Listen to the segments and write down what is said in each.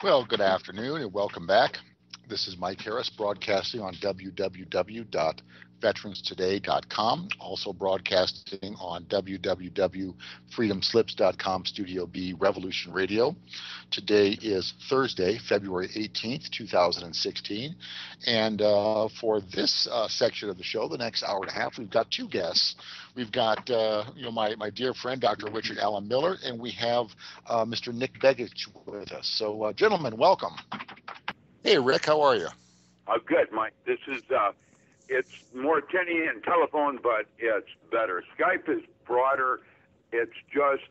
Well, good afternoon and welcome back. This is Mike Harris broadcasting on www.veteranstoday.com, also broadcasting on www.freedomslips.com Studio B Revolution Radio. Today is Thursday, February 18th, 2016. And for this section of the show, the next hour and a half, we've got two guests. We've got my dear friend, Dr. Richard Allen Miller, and we have Mr. Nick Begich with us. So, gentlemen, welcome. Hey, Rick, how are you? Good, Mike. This is, it's more tinny and telephone, but it's better. Skype is broader. It's just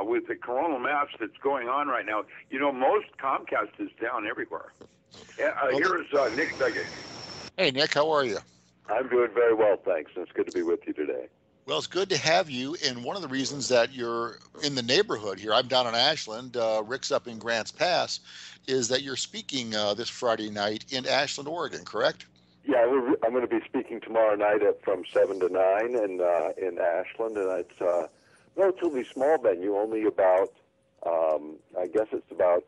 with the coronal mass that's going on right now. You know, most Comcast is down everywhere. Here's Nick Begich. Hey, Nick, how are you? I'm doing very well, thanks. It's good to be with you today. Well, it's good to have you, and one of the reasons that you're in the neighborhood here, I'm down in Ashland, Rick's up in Grants Pass, is that you're speaking this Friday night in Ashland, Oregon, correct? Yeah, I'm going to be speaking tomorrow night from 7 to 9 in Ashland, and it's a relatively small venue, only about, I guess it's about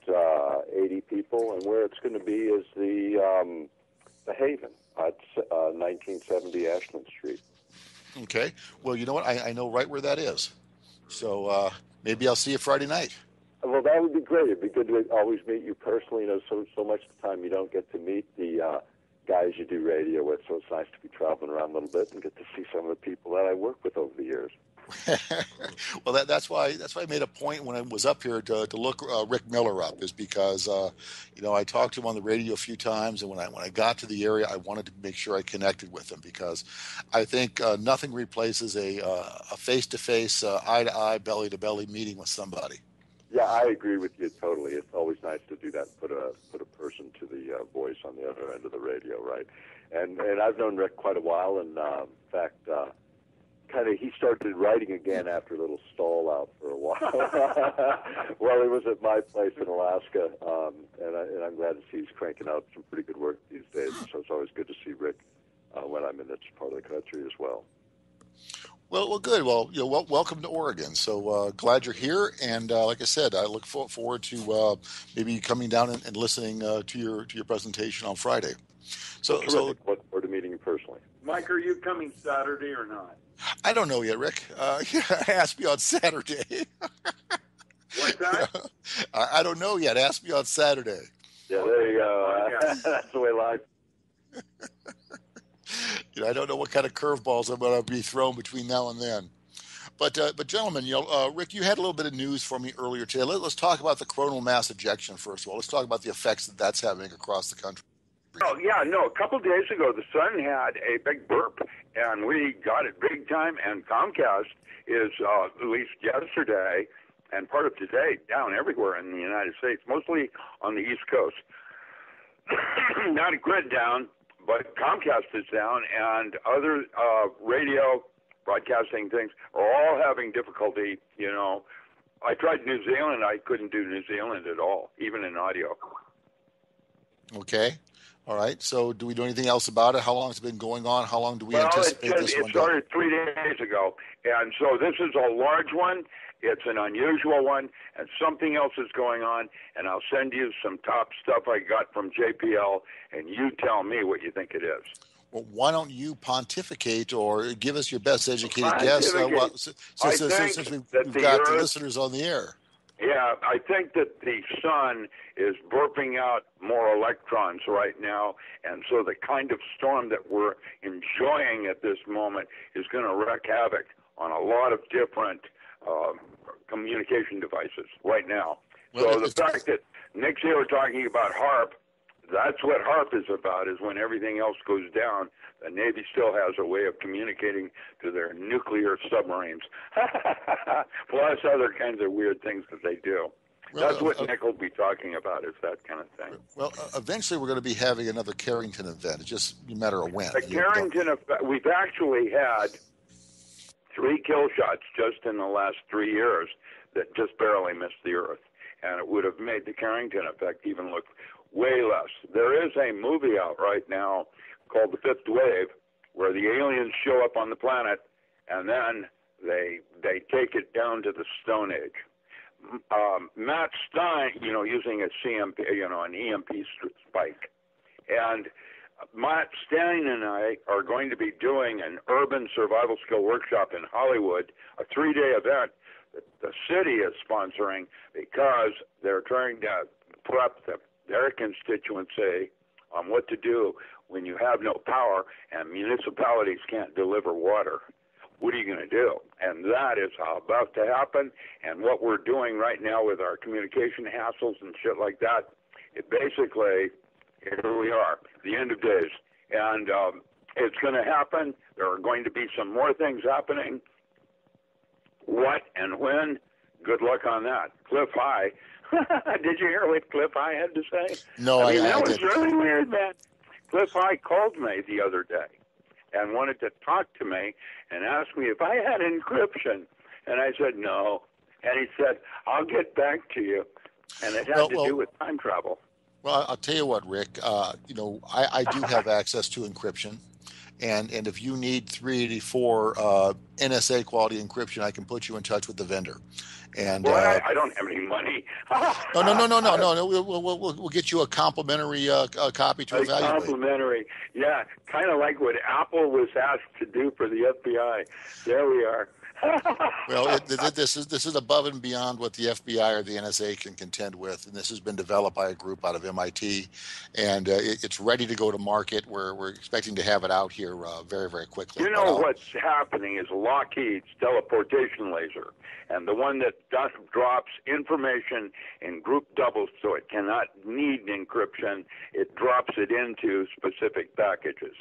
80 people, and where it's going to be is the Haven at 1970 Ashland Street. Okay. Well, you know what? I know right where that is. So maybe I'll see you Friday night. Well, that would be great. It'd be good to always meet you personally. You know, so much of the time you don't get to meet the guys you do radio with, so it's nice to be traveling around a little bit and get to see some of the people that I worked with over the years. Well, that's why I made a point when I was up here to look Rick Miller up, is because I talked to him on the radio a few times, and when I got to the area, I wanted to make sure I connected with him, because I think nothing replaces a face-to-face, eye-to-eye, belly-to-belly meeting with somebody. Yeah, I agree with you totally. It's always nice to do that, put a person to the voice on the other end of the radio, right? And I've known Rick quite a while, and in fact. He started writing again after a little stall out for a while. Well, he was at my place in Alaska, and I'm glad to see he's cranking out some pretty good work these days. So it's always good to see Rick when I'm in this part of the country as well. Well, good. Well, welcome to Oregon. So glad you're here, and like I said, I look forward to maybe coming down and listening to your presentation on Friday. So look forward to meeting you personally. Mike, are you coming Saturday or not? I don't know yet, Rick. Ask me on Saturday. What's that? I don't know yet. Ask me on Saturday. Yeah, there you go. That's the way life. I don't know what kind of curveballs I'm going to be thrown between now and then. But gentlemen, Rick, you had a little bit of news for me earlier today. Let's talk about the coronal mass ejection first of all. Let's talk about the effects that's having across the country. Oh, yeah, no, a couple of days ago, the sun had a big burp, and we got it big time, and Comcast is, at least yesterday and part of today, down everywhere in the United States, mostly on the East Coast. Not a grid down, but Comcast is down, and other radio broadcasting things are all having difficulty, I tried New Zealand. I couldn't do New Zealand at all, even in audio. Okay. All right. So do we know anything else about it? How long has it been going on? How long do we anticipate this one? It started 3 days ago. And so this is a large one. It's an unusual one. And something else is going on. And I'll send you some top stuff I got from JPL. And you tell me what you think it is. Well, why don't you pontificate or give us your best educated guess since we've got the listeners on the air? Yeah, I think that the sun is burping out more electrons right now, and so the kind of storm that we're enjoying at this moment is going to wreak havoc on a lot of different communication devices right now. So the fact that Nick's here talking about HARP, that's what HARP is about, is when everything else goes down, the Navy still has a way of communicating to their nuclear submarines, plus other kinds of weird things that they do. Well, that's what Nick will be talking about, is that kind of thing. Well, eventually we're going to be having another Carrington event. It's just a matter of when. The Carrington event, we've actually had 3 kill shots just in the last 3 years that just barely missed the Earth. And it would have made the Carrington effect even look way less. There is a movie out right now called The Fifth Wave, where the aliens show up on the planet and then they take it down to the Stone Age. Matt Stein, using a CMP, an EMP spike. And Matt Stein and I are going to be doing an urban survival skill workshop in Hollywood, a 3-day event that the city is sponsoring because they're trying to prep their constituency on what to do when you have no power and municipalities can't deliver water. What are you going to do? And that is about to happen. And what we're doing right now with our communication hassles and shit like that, it basically, here we are, the end of days. And it's going to happen. There are going to be some more things happening. What and when? Good luck on that. Cliff High. Did you hear what Cliff High had to say? No, I mean, I that was didn't. really weird, man. Cliff High called me the other day and wanted to talk to me and asked me if I had encryption. And I said, no. And he said, I'll get back to you. And it had to do with time travel. Well, I'll tell you what, Rick, I do have access to encryption. And if you need 384 NSA quality encryption, I can put you in touch with the vendor. And well, I don't have any money. No. We'll get you a complimentary copy to evaluate. Complimentary, yeah, kind of like what Apple was asked to do for the FBI. There we are. Well, this is above and beyond what the FBI or the NSA can contend with, and this has been developed by a group out of MIT, and it's ready to go to market. We're expecting to have it out here very, very quickly. You know what's happening is Lockheed's teleportation laser, and the one that drops information in group doubles so it cannot need encryption, it drops it into specific packages,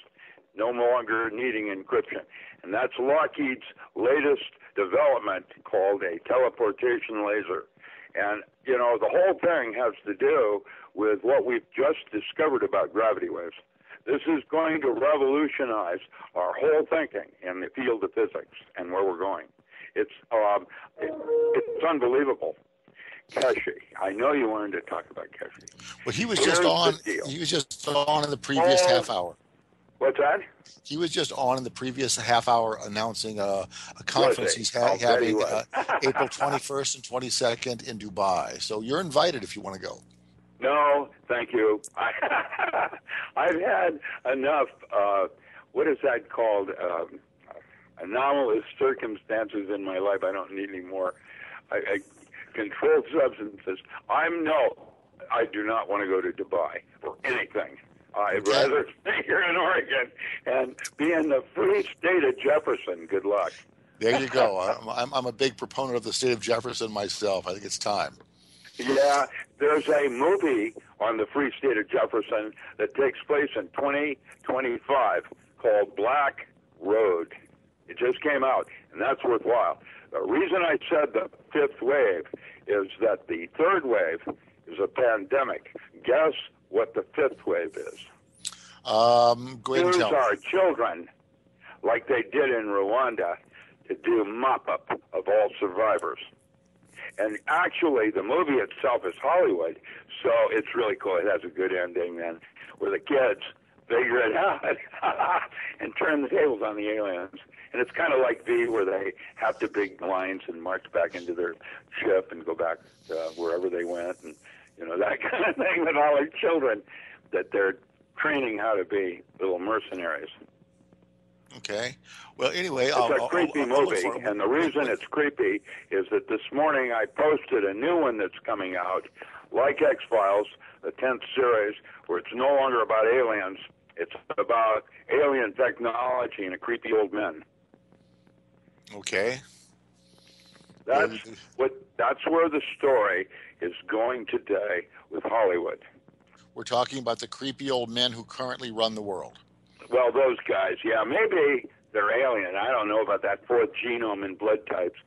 no longer needing encryption. And that's Lockheed's latest development called a teleportation laser. And, the whole thing has to do with what we've just discovered about gravity waves. This is going to revolutionize our whole thinking in the field of physics and where we're going. It's unbelievable. Keshe, I know you wanted to talk about Keshe. Well, he was just on. He was just on in the previous half hour. What's that? He was just on in the previous half hour announcing a conference he's having April 21st and 22nd in Dubai. So you're invited if you want to go. No, thank you. I've had enough, what is that called, anomalous circumstances in my life. I don't need any more. Controlled substances. I do not want to go to Dubai for anything. I'd rather stay here in Oregon and be in the free state of Jefferson. Good luck. There you go. I'm a big proponent of the state of Jefferson myself. I think it's time. Yeah, there's a movie on the free state of Jefferson that takes place in 2025 called Black Road. It just came out, and that's worthwhile. The reason I said the fifth wave is that the third wave is a pandemic. Guess what the fifth wave is? Go ahead and Use tell me. our children, like they did in Rwanda, to do mop-up of all survivors. And actually, the movie itself is Hollywood, so it's really cool. It has a good ending, then, where the kids figure it out and turn the tables on the aliens. And it's kind of like V, where they have the big lines and march back into their ship and go back to wherever they went, and that kind of thing with all their children, that they're training how to be little mercenaries. Okay. Well, anyway, it's a creepy movie, and the reason it's creepy is that this morning I posted a new one that's coming out, like X-Files, the 10th series, where it's no longer about aliens. It's about alien technology and a creepy old man. Okay. That's where the story is going today with Hollywood. We're talking about the creepy old men who currently run the world. Well, those guys, yeah, maybe they're alien. I don't know about that fourth genome in blood types.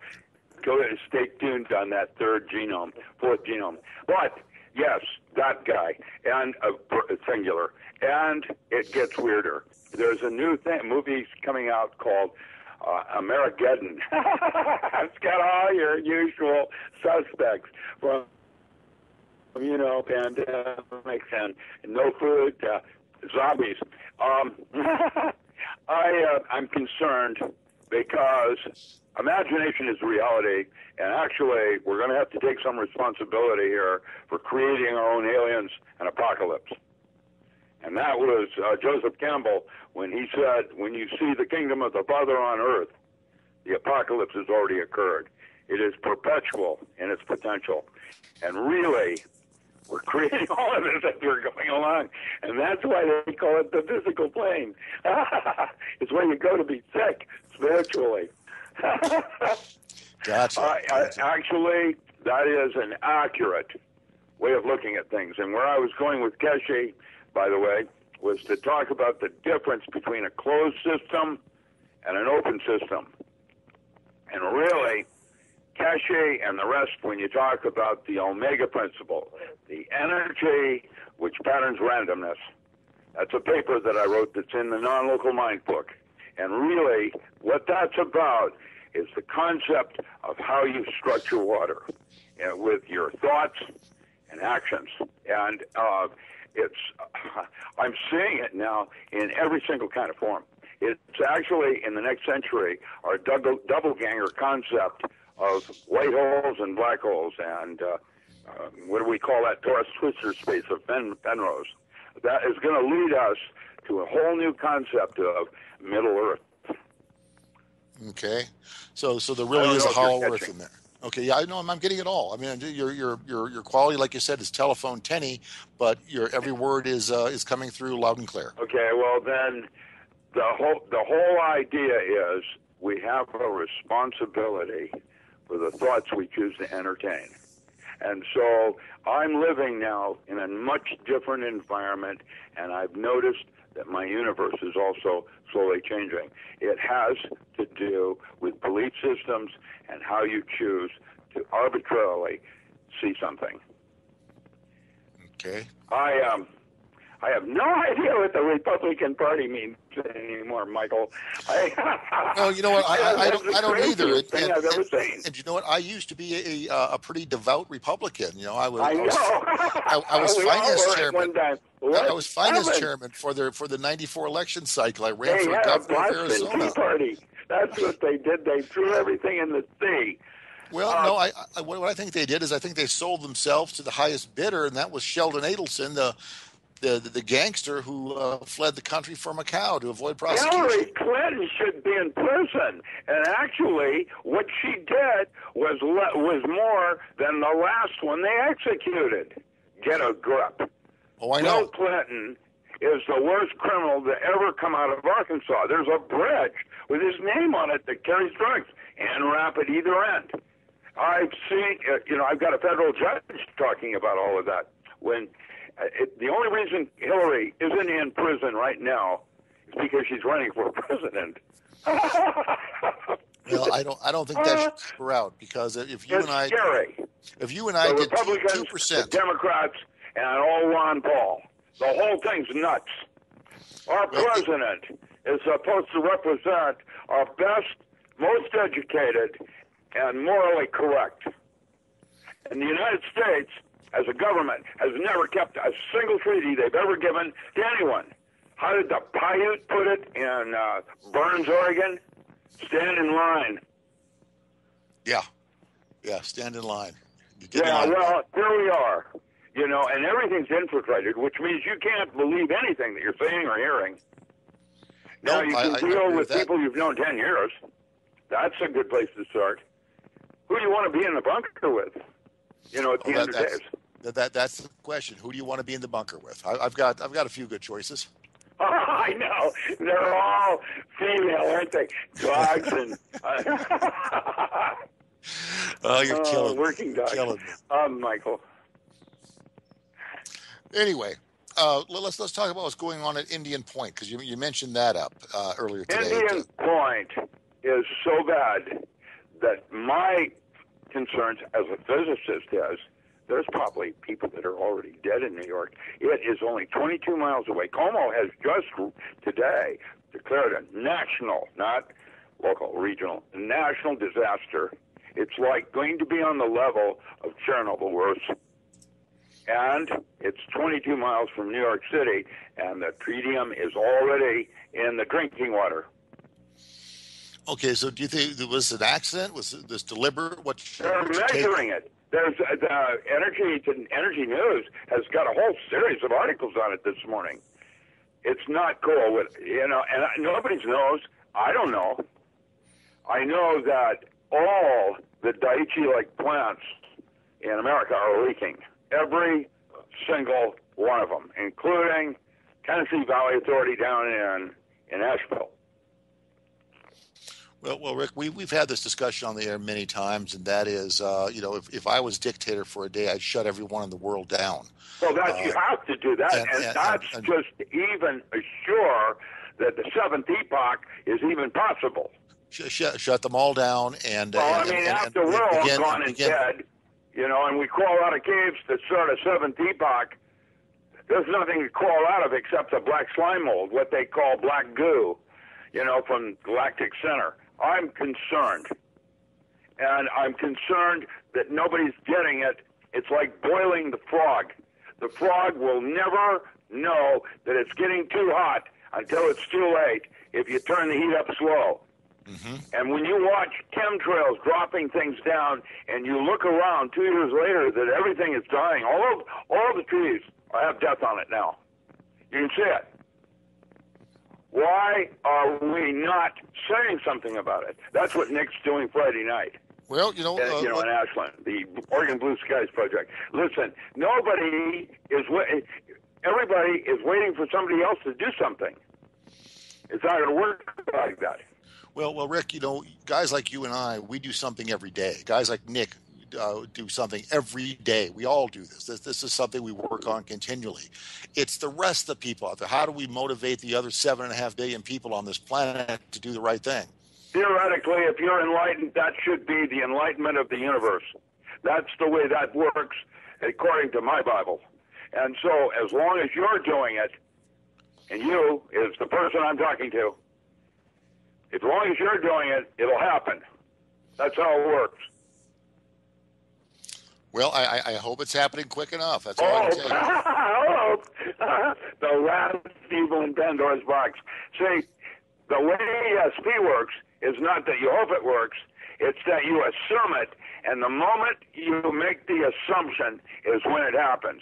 Stay tuned on that fourth genome. But, yes, that guy, and singular. And it gets weirder. There's a new movie coming out called Amerigeddon. It's got all your usual suspects from pandemics and no food, zombies. I'm concerned because imagination is reality, and actually we're going to have to take some responsibility here for creating our own aliens and apocalypse. And that was Joseph Campbell when he said, when you see the kingdom of the Father on earth, the apocalypse has already occurred. It is perpetual in its potential. And really, we're creating all of this as we're going along. And that's why they call it the physical plane. It's where you go to be sick spiritually. Gotcha. Actually, that is an accurate way of looking at things. And where I was going with Keshe, by the way, was to talk about the difference between a closed system and an open system. And really, Keshe and the rest, when you talk about the Omega principle, the energy which patterns randomness, that's a paper that I wrote that's in the Non-Local Mind book. And really, what that's about is the concept of how you structure water with your thoughts and actions. And I'm seeing it now in every single kind of form. It's actually, in the next century, our double-ganger concept of white holes and black holes, and what do we call that Torus twistor space of Penrose? That is going to lead us to a whole new concept of Middle Earth. Okay, so there really is a hollow Earth in there. Okay, yeah, I know. I'm getting it all. I mean, your quality, like you said, is telephone tenny, but your every word is coming through loud and clear. Okay, well then, the whole idea is we have a responsibility for the thoughts we choose to entertain. And so I'm living now in a much different environment, and I've noticed that my universe is also slowly changing. It has to do with belief systems and how you choose to arbitrarily see something. Okay. I have no idea what the Republican Party means anymore, Michael. No, you know what? I don't either. Thing I've ever seen. And you know what? I used to be a pretty devout Republican. You know, I was finance chairman. I was finance chairman for the '94 election cycle. I ran for governor of Arizona. Tea Party. That's what they did. They threw everything in the sea. Well, no. What I think they did is I think they sold themselves to the highest bidder, and that was Sheldon Adelson, the gangster who fled the country for Macau to avoid prosecution. Hillary Clinton should be in prison, and actually, what she did was more than the last one they executed. Get a grip. Oh, I know. Bill Clinton is the worst criminal to ever come out of Arkansas. There's a bridge with his name on it that carries drugs and rap at either end. I've seen, I've got a federal judge talking about all of that. The only reason Hillary isn't in prison right now is because she's running for president. Well, I don't think that should keep her out, because if you and I did 2%, the Democrats, and all Ron Paul, the whole thing's nuts. Our president is supposed to represent our best, most educated, and morally correct. And the United States, as a government, has never kept a single treaty they've ever given to anyone. How did the Paiute put it in Burns, Oregon? Stand in line. Yeah, stand in line. Well, here we are. And everything's infiltrated, which means you can't believe anything that you're seeing or hearing. Now, you can deal with people you've known 10 years. That's a good place to start. Who do you want to be in the bunker with? At the end of days. That's the question. Who do you want to be in the bunker with? I've got a few good choices. Oh, I know. They're all female, aren't they? Dogs and... Oh, you're killing me. Working dogs. Killing me. Michael. Anyway, let's talk about what's going on at Indian Point, because you mentioned that up earlier today. Indian Point is so bad that my concerns as a physicist is there's probably people that are already dead in New York. It is only 22 miles away. Como has just today declared a national, not local, regional, national disaster. It's like going to be on the level of Chernobyl worse. And it's 22 miles from New York City, and the tritium is already in the drinking water. Okay, so do you think it was an accident? Was this deliberate? They're measuring it. There's Energy News has got a whole series of articles on it this morning. It's not cool, and nobody knows. I don't know. I know that all the Daiichi-like plants in America are leaking. Every single one of them, including Tennessee Valley Authority down in Asheville. Well, Rick, we've had this discussion on the air many times, and that is, if I was dictator for a day, I'd shut everyone in the world down. Well, you have to do that, and that's just even assure that the seventh epoch is even possible. Shut them all down, and after we're all gone and dead, and we crawl out of caves that start a seventh epoch, there's nothing to crawl out of except the black slime mold, what they call black goo, from Galactic Center. I'm concerned, and I'm concerned that nobody's getting it. It's like boiling the frog. The frog will never know that it's getting too hot until it's too late if you turn the heat up slow. Mm-hmm. And when you watch chemtrails dropping things down and you look around 2 years later that everything is dying, all the trees have death on it now. You can see it. Why are we not saying something about it? That's what Nick's doing Friday night. Well, in Ashland, the Oregon Blue Skies Project. Listen, everybody is waiting for somebody else to do something. It's not going to work like that. Well, Rick, guys like you and I, we do something every day. Guys like Nick do something every day. We all do this. This is something we work on continually. It's the rest of the people out there. How do we motivate the other 7.5 billion people on this planet to do the right thing? Theoretically, if you're enlightened, that should be the enlightenment of the universe. That's the way that works, according to my Bible. And so as long as you're doing it, and you is the person I'm talking to, as long as you're doing it, it'll happen. That's how it works. Well, I hope it's happening quick enough. That's all I can say. I hope. The last evil in Pandora's box. See, the way ESP works is not that you hope it works, it's that you assume it, and the moment you make the assumption is when it happens.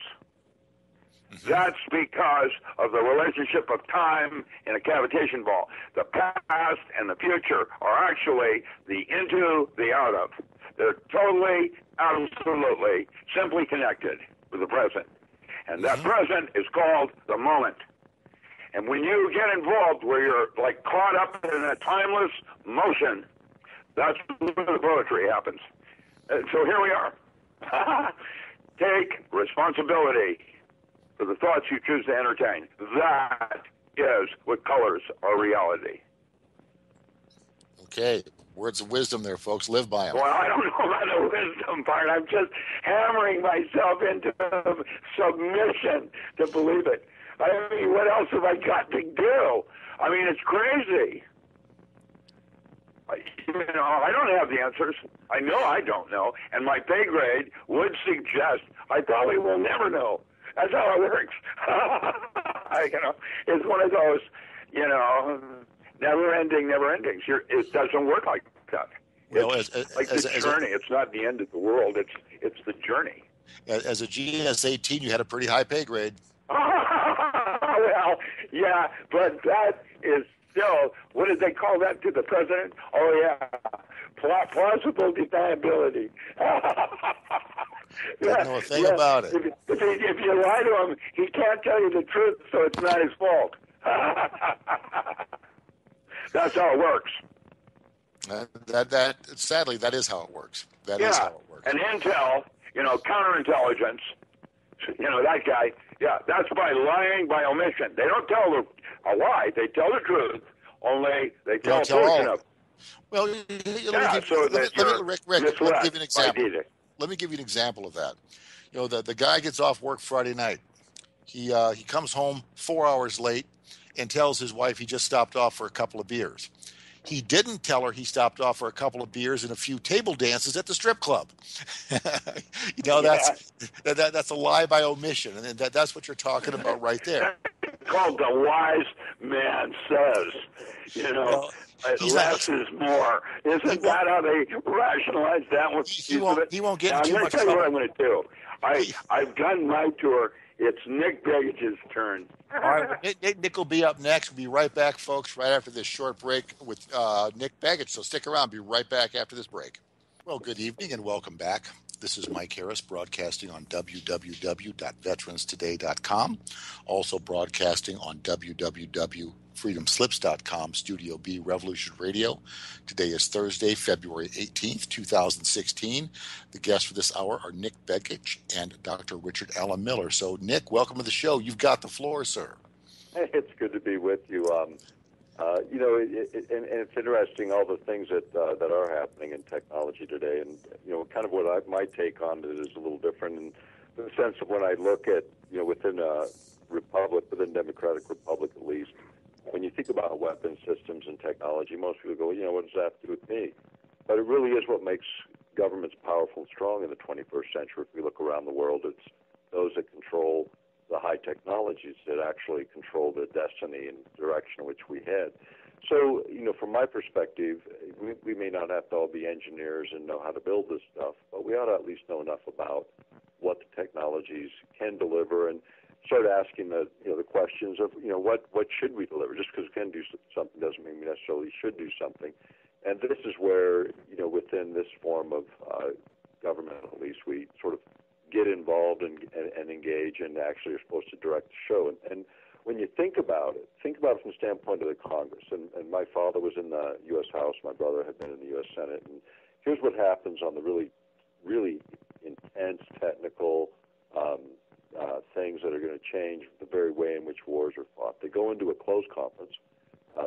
Mm-hmm. That's because of the relationship of time in a cavitation ball. The past and the future are actually the into, the out of. They're totally, absolutely, simply connected with the present. And that present is called the moment. And when you get involved where you're like caught up in a timeless motion, that's where the poetry happens. So here we are. Take responsibility for the thoughts you choose to entertain. That is what colors our reality. Okay. Words of wisdom there, folks. Live by them. Well, I don't know about the wisdom part. I'm just hammering myself into submission to believe it. I mean, what else have I got to do? I mean, it's crazy. I don't have the answers. I know I don't know. And my pay grade would suggest I probably will never know. That's how it works. It's one of those, never-ending, never-endings. It doesn't work like that. Well, it's like the journey. It's not the end of the world. It's the journey. As a GS-18, you had a pretty high pay grade. Well, yeah, but that is still, what did they call that to the president? Oh, yeah, plausible deniability. Don't know a thing about it. If you lie to him, he can't tell you the truth, so it's not his fault. That's how it works. Sadly, that is how it works. That is how it works. And intel, counterintelligence, that guy, that's by lying by omission. They don't tell a lie. They tell the truth, only they tell a portion of it. Well, Rick, let me give you an example. Let me give you an example of that. The guy gets off work Friday night. He comes home 4 hours late and tells his wife he just stopped off for a couple of beers. He didn't tell her he stopped off for a couple of beers and a few table dances at the strip club. That's a lie by omission, and that's what you're talking about right there. called the wise man says. You know, Well, less is more. Isn't that how they rationalize that one? he won't get Now, in I'm too going much to tell you trouble. what I'm going to do. I've done my tour. It's Nick Begich's turn. All right, Nick will be up next. We'll be right back, folks, right after this short break with Nick Begich. So stick around. Be right back after this break. Well, good evening and welcome back. This is Mike Harris broadcasting on www.veteranstoday.com, also broadcasting on www.freedomslips.com, Studio B Revolution Radio. Today is Thursday, February 18th, 2016. The guests for this hour are Nick Begich and Dr. Richard Allen Miller. So, Nick, welcome to the show. You've got the floor, sir. Hey, it's good to be with you. You know, and it's interesting all the things that are happening in technology today, and you know, kind of what my take on it is a little different in the sense of when I look at, you know, within a republic, within Democratic Republic at least, when you think about weapon systems and technology, most people go, you know, what does that have to do with me? But it really is what makes governments powerful and strong in the 21st century. If we look around the world, it's those that control the high technologies that actually control the destiny and direction in which we head. So, you know, from my perspective, we may not have to all be engineers and know how to build this stuff, but we ought to at least know enough about what the technologies can deliver and start asking the questions of, you know, what should we deliver? Just because we can do something doesn't mean we necessarily should do something. And this is where, you know, within this form of government, at least, we sort of get involved and engage and actually are supposed to direct the show. And when you think about it from the standpoint of the Congress. And my father was in the U.S. House. My brother had been in the U.S. Senate. And here's what happens on the really, really intense technical things that are going to change the very way in which wars are fought. They go into a closed conference.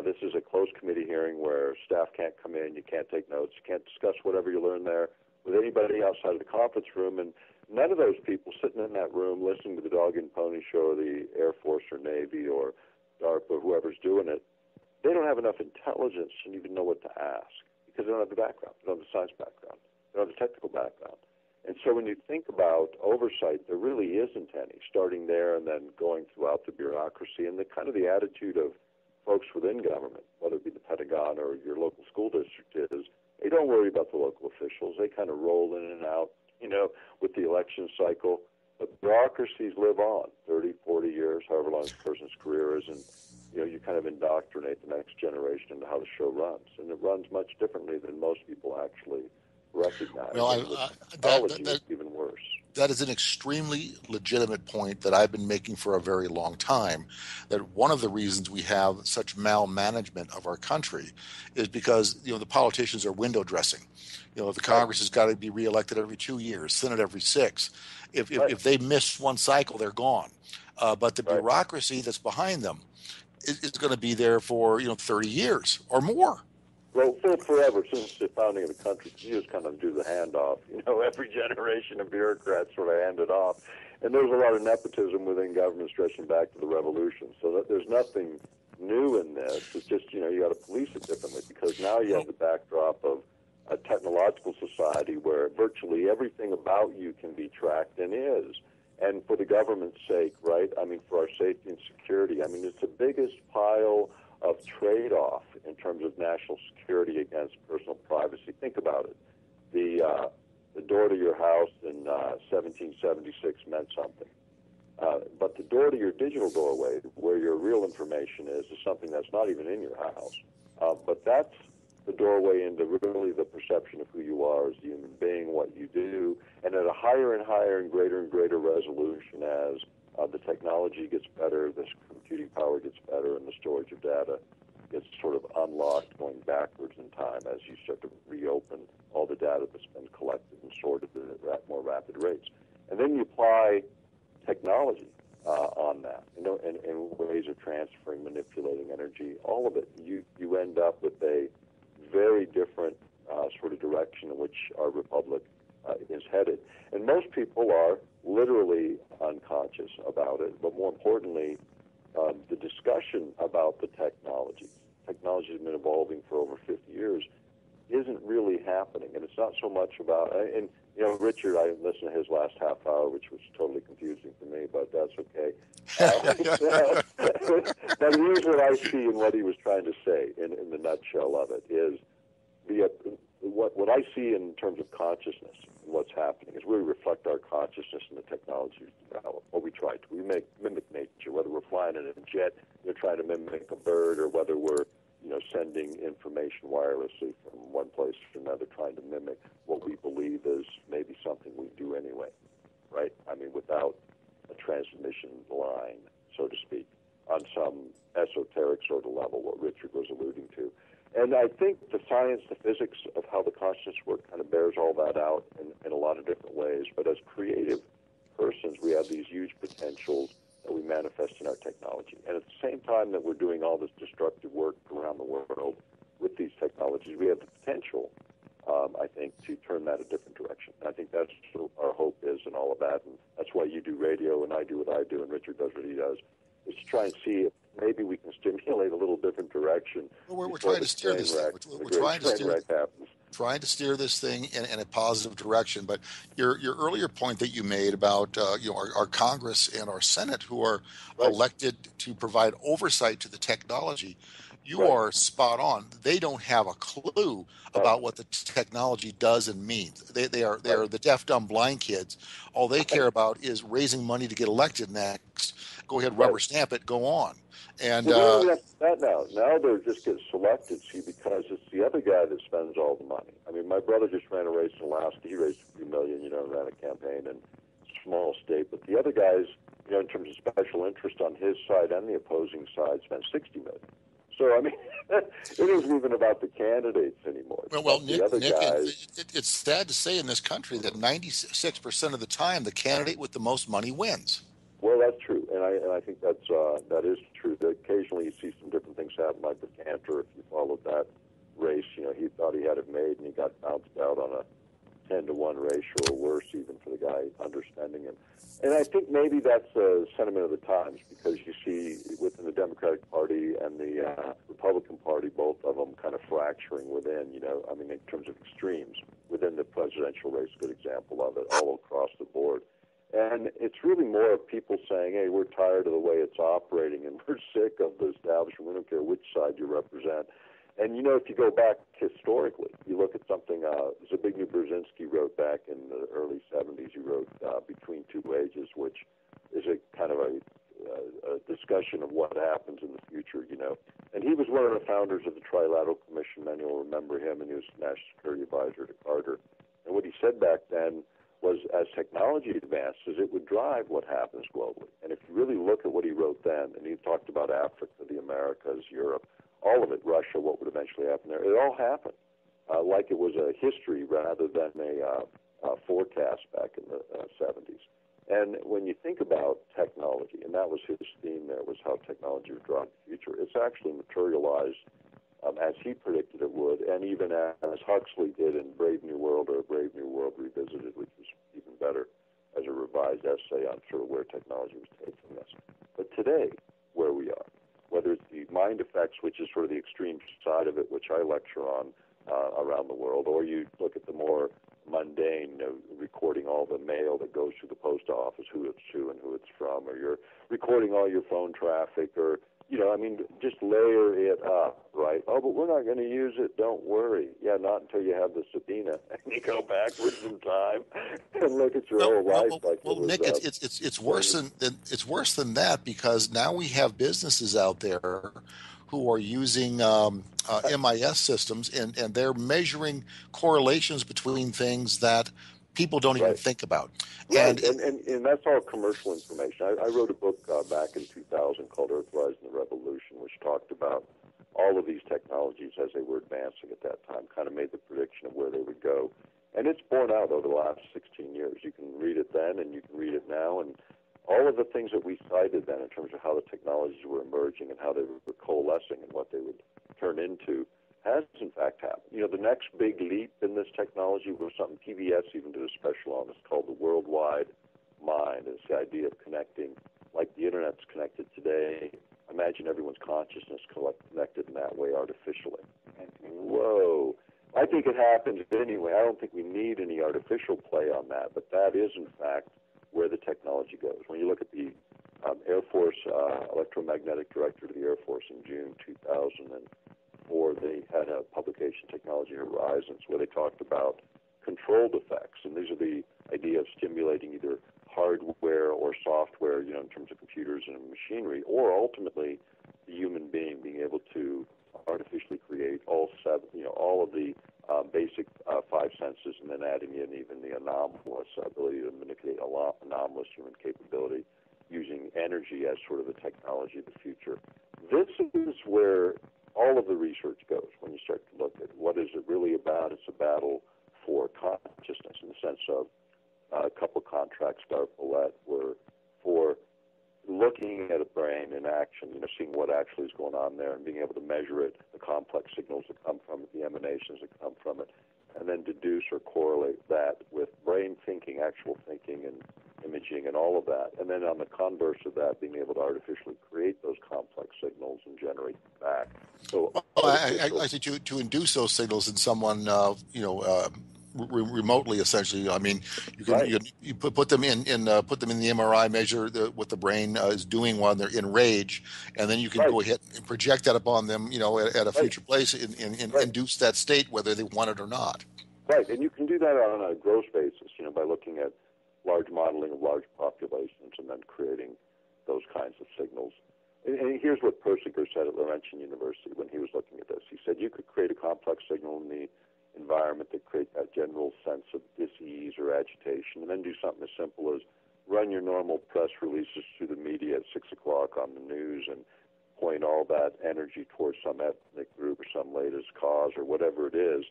This is a closed committee hearing where staff can't come in, you can't take notes, you can't discuss whatever you learn there with anybody outside of the conference room. And none of those people sitting in that room listening to the Dog and Pony Show or the Air Force or Navy or DARPA or whoever's doing it, they don't have enough intelligence to even know what to ask because they don't have the background. They don't have the science background. They don't have the technical background. And so when you think about oversight, there really isn't any, starting there and then going throughout the bureaucracy and the kind of the attitude of folks within government, whether it be the Pentagon or your local school district, is they don't worry about the local officials. They kind of roll in and out, you know, with the election cycle. But bureaucracies live on 30, 40 years, however long a person's career is, and, you know, you kind of indoctrinate the next generation into how the show runs. And it runs much differently than most people actually recognize. Well, technology is even worse. That is an extremely legitimate point that I've been making for a very long time, that one of the reasons we have such malmanagement of our country is because, you know, the politicians are window dressing. You know, the Congress has got to be reelected every 2 years, Senate every 6. If they miss one cycle, they're gone. But the bureaucracy that's behind them is going to be there for, 30 years or more. Well, forever since the founding of the country, you just kind of do the handoff. You know, every generation of bureaucrats sort of hand it off. And there's a lot of nepotism within government stretching back to the revolution. So that there's nothing new in this. It's just, you got to police it differently because now you have the backdrop of a technological society where virtually everything about you can be tracked and is. And for the government's sake, right, I mean, for our safety and security, I mean, it's the biggest pile of trade-off in terms of national security against personal privacy. Think about it. The door to your house in 1776 meant something. But the door to your digital doorway, where your real information is something that's not even in your house. But that's the doorway into really the perception of who you are as a human being, what you do, and at a higher and higher and greater resolution as the technology gets better, the computing power gets better, and the storage of data gets sort of unlocked going backwards in time as you start to reopen all the data that's been collected and sorted at more rapid rates. And then you apply technology on that, and ways of transferring, manipulating energy, all of it. You end up with a very different sort of direction in which our republic is headed. And most people are literally unconscious about it, but more importantly, the discussion about the technology. Technology has been evolving for over 50 years. isn't really happening. And it's not so much about, and you know, Richard, I listened to his last half hour, which was totally confusing for me, but that's okay. But here's what I see and what he was trying to say in the nutshell of it is what I see in terms of consciousness and what's happening is we reflect our consciousness in the technology we develop. What we try to, we mimic nature, whether we're flying in a jet, we're trying to mimic a bird, or whether we're sending information wirelessly from one place to another, trying to mimic what we believe is maybe something we do anyway, right? I mean, without a transmission line, so to speak, on some esoteric sort of level, what Richard was alluding to. And I think the science, the physics of how the consciousness works kind of bears all that out in a lot of different ways. But as creative persons, we have these huge potentials that we manifest in our technology. And at the same time that we're doing all this destructive work around the world with these technologies, we have the potential, I think, to turn that a different direction. And I think that's what our hope is and all of that. And that's why you do radio and I do what I do and Richard does what he does, is to try and see if maybe we can stimulate a little different direction. Well, we're trying to steer this thing. We're trying to steer this thing in a positive direction. But your earlier point that you made about our Congress and our Senate, who are elected to provide oversight to the technology, you are spot on. They don't have a clue about what the technology does and means. They are the deaf, dumb, blind kids. All they care about is raising money to get elected next. Go ahead, rubber stamp it, go on. And well, we have that now. Now they're just getting selected, see, because it's the other guy that spends all the money. I mean, my brother just ran a race in Alaska. He raised a few million, ran a campaign in a small state. But the other guys, in terms of special interest on his side and the opposing side, spent $60 million. So, I mean, it isn't even about the candidates anymore. Well, Nick, guys. It's sad to say in this country that 96% of the time, the candidate with the most money wins. Well, that's true, and I think that is true. Occasionally you see some different things happen, like with Cantor. If you followed that race, he thought he had it made, and he got bounced out on a 10-to-1 ratio, or worse, even for the guy underspending him. And I think maybe that's a sentiment of the times, because you see within the Democratic Party and the Republican Party, both of them kind of fracturing within. I mean, in terms of extremes within the presidential race, good example of it, all across the board. And it's really more of people saying, hey, we're tired of the way it's operating and we're sick of the establishment. We don't care which side you represent. And, if you go back historically, you look at something Zbigniew Brzezinski wrote back in the early 70s. He wrote Between Two Ages, which is a kind of a discussion of what happens in the future, And he was one of the founders of the Trilateral Commission. Many will remember him, and he was National Security Advisor to Carter. And what he said back then was, as technology advances, it would drive what happens globally. And if you really look at what he wrote then, and he talked about Africa, the Americas, Europe, all of it, Russia, what would eventually happen there, it all happened like it was a history rather than a forecast back in the 70s. And when you think about technology, and that was his theme there, was how technology would drive the future, it's actually materialized as he predicted it would, and even as Huxley did in Brave New World, or Brave New World Revisited, which was even better as a revised essay on sort of where technology was taking us. But today, where we are, whether it's the mind effects, which is sort of the extreme side of it, which I lecture on around the world, or you look at the more mundane, recording all the mail that goes through the post office, who it's to and who it's from, or you're recording all your phone traffic, or just layer it up, right? Oh, but we're not going to use it. Don't worry. Yeah, not until you have the subpoena and you go backwards in time and look at your whole life. Nick, it's worse than that, because now we have businesses out there who are using MIS systems, and they're measuring correlations between things that people don't even think about. Right, and that's all commercial information. I wrote a book back in 2000 called Earthrise and the Revolution, which talked about all of these technologies as they were advancing at that time, kind of made the prediction of where they would go. And it's borne out over the last 16 years. You can read it then and you can read it now, and all of the things that we cited then in terms of how the technologies were emerging and how they were coalescing and what they would turn into has in fact happened. The next big leap in this technology was something PBS even did a special on. It's called the worldwide mind. It's the idea of connecting, like the Internet's connected today. Imagine everyone's consciousness connected in that way artificially. And whoa, I think it happens anyway. I don't think we need any artificial play on that, but that is, in fact, where the technology goes. When you look at the Air Force electromagnetic director of the Air Force in June 2004, they had a publication, Technology Horizons, where they talked about controlled effects, and these are the idea of stimulating either hardware or software, in terms of computers and machinery, or ultimately the human being being able to artificially create all of the basic five senses, and then adding in even the anomalous ability to manipulate anomalous human capability using energy as sort of the technology of the future. This is where all of the research goes when you start to look at what is it really about. It's a battle for consciousness in the sense of a couple of contracts, DARPA were for looking at a brain in action, seeing what actually is going on there and being able to measure it, the complex signals that come from it, the emanations that come from it, and then deduce or correlate that with brain thinking, actual thinking and imaging and all of that. And then on the converse of that, being able to artificially create those complex signals and generate them back. So I think to induce those signals in someone, remotely, essentially. I mean, you can right. you put them in put them in the MRI, measure what the brain is doing while they're in rage, and then you can right. go ahead and project that upon them, at a future place, and right. induce that state whether they want it or not. Right, and you can do that on a gross basis, by looking at large modeling of large populations and then creating those kinds of signals. And here's what Persiger said at Laurentian University when he was looking at this. He said you could create a complex signal in the environment that create that general sense of dis-ease or agitation, and then do something as simple as run your normal press releases through the media at 6 o'clock on the news and point all that energy towards some ethnic group or some latest cause or whatever it is.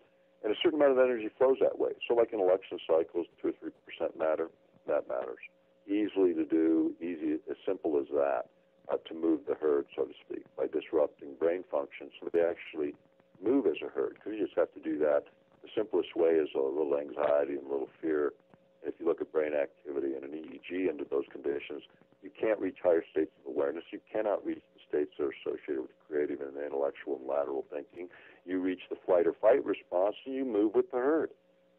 And a certain amount of energy flows that way. So like in election cycles, 2 or 3% matter, that matters. Easily to do, as simple as that, to move the herd, so to speak, by disrupting brain functions so they actually move as a herd. Because you just have to do that. The simplest way is a little anxiety and a little fear. And if you look at brain activity and an EEG under those conditions, you can't reach higher states of awareness. You cannot reach the states that are associated with creative and intellectual and lateral thinking. You reach the flight or fight response, and you move with the herd.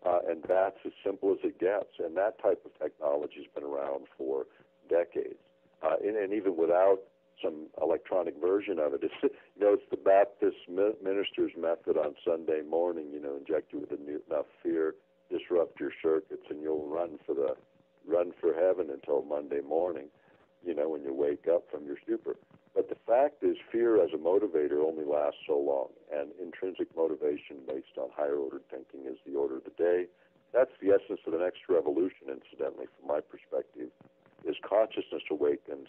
And that's as simple as it gets. And that type of technology has been around for decades. And even without some electronic version of it, it's the Baptist minister's method on Sunday morning. Inject you with enough fear, disrupt your circuits, and you'll run for heaven until Monday morning. When you wake up from your stupor. But the fact is, fear as a motivator only lasts so long, and intrinsic motivation based on higher order thinking is the order of the day. That's the essence of the next revolution, incidentally, from my perspective, is consciousness awakens,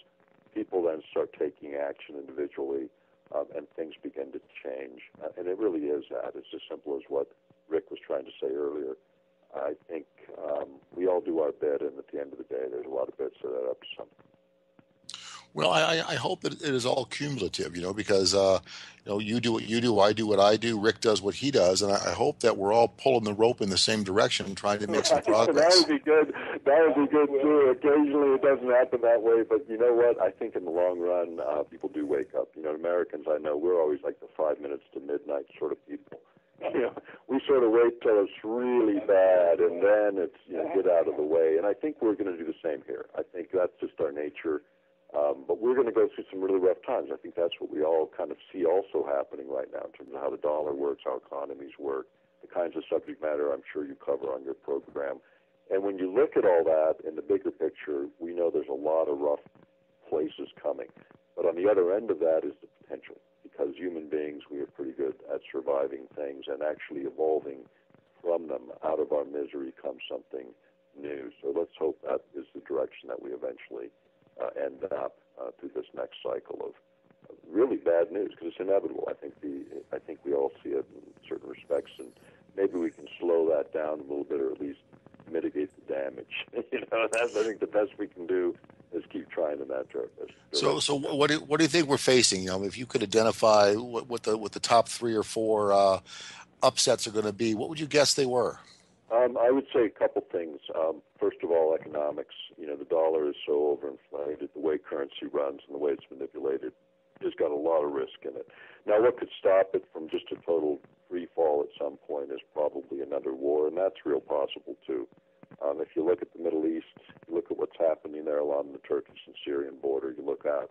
people then start taking action individually, and things begin to change. And it really is that. It's as simple as what Rick was trying to say earlier. I think we all do our bit, and at the end of the day, there's a lot of bits that add up to something. Well, I hope that it is all cumulative, because, you do what you do, I do what I do, Rick does what he does, and I hope that we're all pulling the rope in the same direction, trying to make some progress. That would be good. That would be good, too. Occasionally it doesn't happen that way, but you know what? I think in the long run, people do wake up. Americans, I know, we're always like the 5 minutes to midnight sort of people. We sort of wait till it's really bad, and then it's, get out of the way. And I think we're going to do the same here. I think that's just our nature. But we're going to go through some really rough times. I think that's what we all kind of see also happening right now in terms of how the dollar works, how economies work, the kinds of subject matter I'm sure you cover on your program. And when you look at all that in the bigger picture, we know there's a lot of rough places coming. But on the other end of that is the potential, because human beings, we are pretty good at surviving things and actually evolving from them. Out of our misery comes something new. So let's hope that is the direction that we eventually end up through this next cycle of really bad news, because it's inevitable. I think we all see it in certain respects, and maybe we can slow that down a little bit, or at least mitigate the damage. I think the best we can do is keep trying in that direction. So what do you think we're facing? If you could identify what the top 3 or 4 upsets are going to be, what would you guess they were? I would say a couple things. First of all, economics. The dollar is so overinflated. The way currency runs and the way it's manipulated has got a lot of risk in it. Now, what could stop it from just a total free fall at some point is probably another war, and that's real possible too. If you look at the Middle East, you look at what's happening there along the Turkish and Syrian border, you look at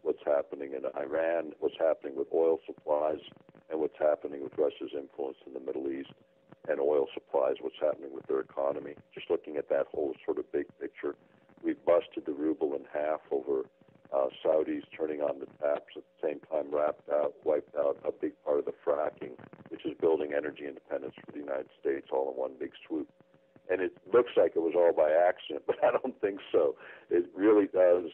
what's happening in Iran, what's happening with oil supplies, and what's happening with Russia's influence in the Middle East, and oil supplies, what's happening with their economy. Just looking at that whole sort of big picture, we've busted the ruble in half over Saudis turning on the taps, at the same time wiped out a big part of the fracking, which is building energy independence for the United States all in one big swoop. And it looks like it was all by accident, but I don't think so. It really does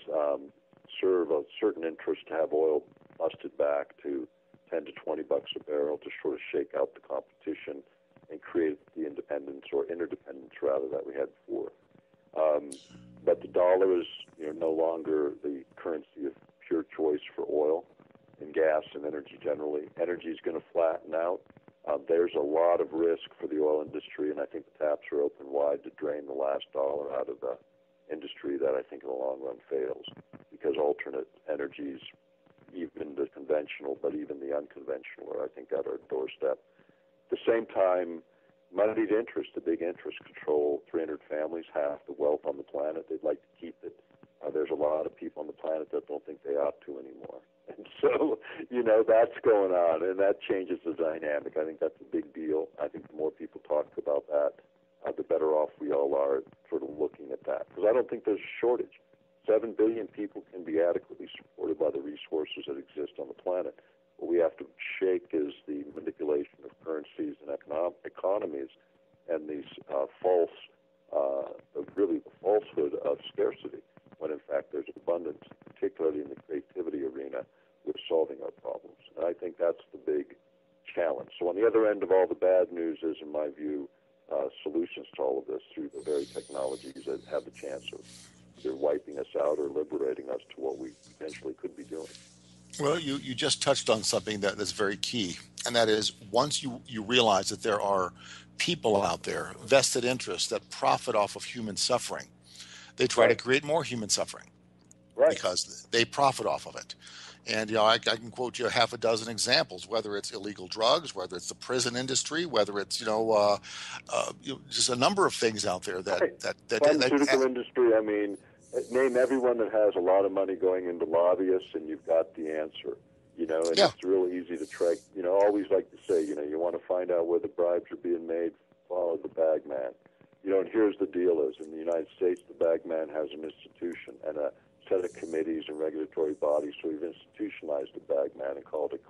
serve a certain interest to have oil busted back to 10 to 20 bucks a barrel to sort of shake out the competition and create the independence or interdependence rather that we had before. But the dollar is no longer the currency of pure choice for oil and gas and energy generally. Energy is going to flatten out. There's a lot of risk for the oil industry, and I think the taps are open wide to drain the last dollar out of the industry that I think in the long run fails, because alternate energies, even the conventional, but even the unconventional, are I think at our doorstep. At the same time, moneyed interest, the big interest, control 300 families, half the wealth on the planet. They'd like to keep it. There's a lot of people on the planet that don't think they ought to anymore. And so, that's going on, and that changes the dynamic. I think that's a big deal. I think the more people talk about that, the better off we all are sort of looking at that. Because I don't think there's a shortage. 7 billion people can be adequately supported by the resources that exist on the planet. What we have to shake is the manipulation of currencies and economies and these really the falsehood of scarcity, when in fact there's abundance, particularly in the creativity arena, with solving our problems. And I think that's the big challenge. So on the other end of all the bad news is, in my view, solutions to all of this through the very technologies that have the chance of either wiping us out or liberating us to what we potentially could be doing. Well, you just touched on something that's very key, and that is once you realize that there are people out there, vested interests, that profit off of human suffering, they try to create more human suffering because they profit off of it. And, I can quote you half a dozen examples, whether it's illegal drugs, whether it's the prison industry, whether it's, just a number of things out there that pharmaceutical industry. I mean, name everyone that has a lot of money going into lobbyists, and you've got the answer. And it's real easy to track. I always like to say, you want to find out where the bribes are being made, follow the bag man. And here's the deal is, in the United States, the bag man has an institution and a set of committees and regulatory bodies, so we've institutionalized the bag man and called it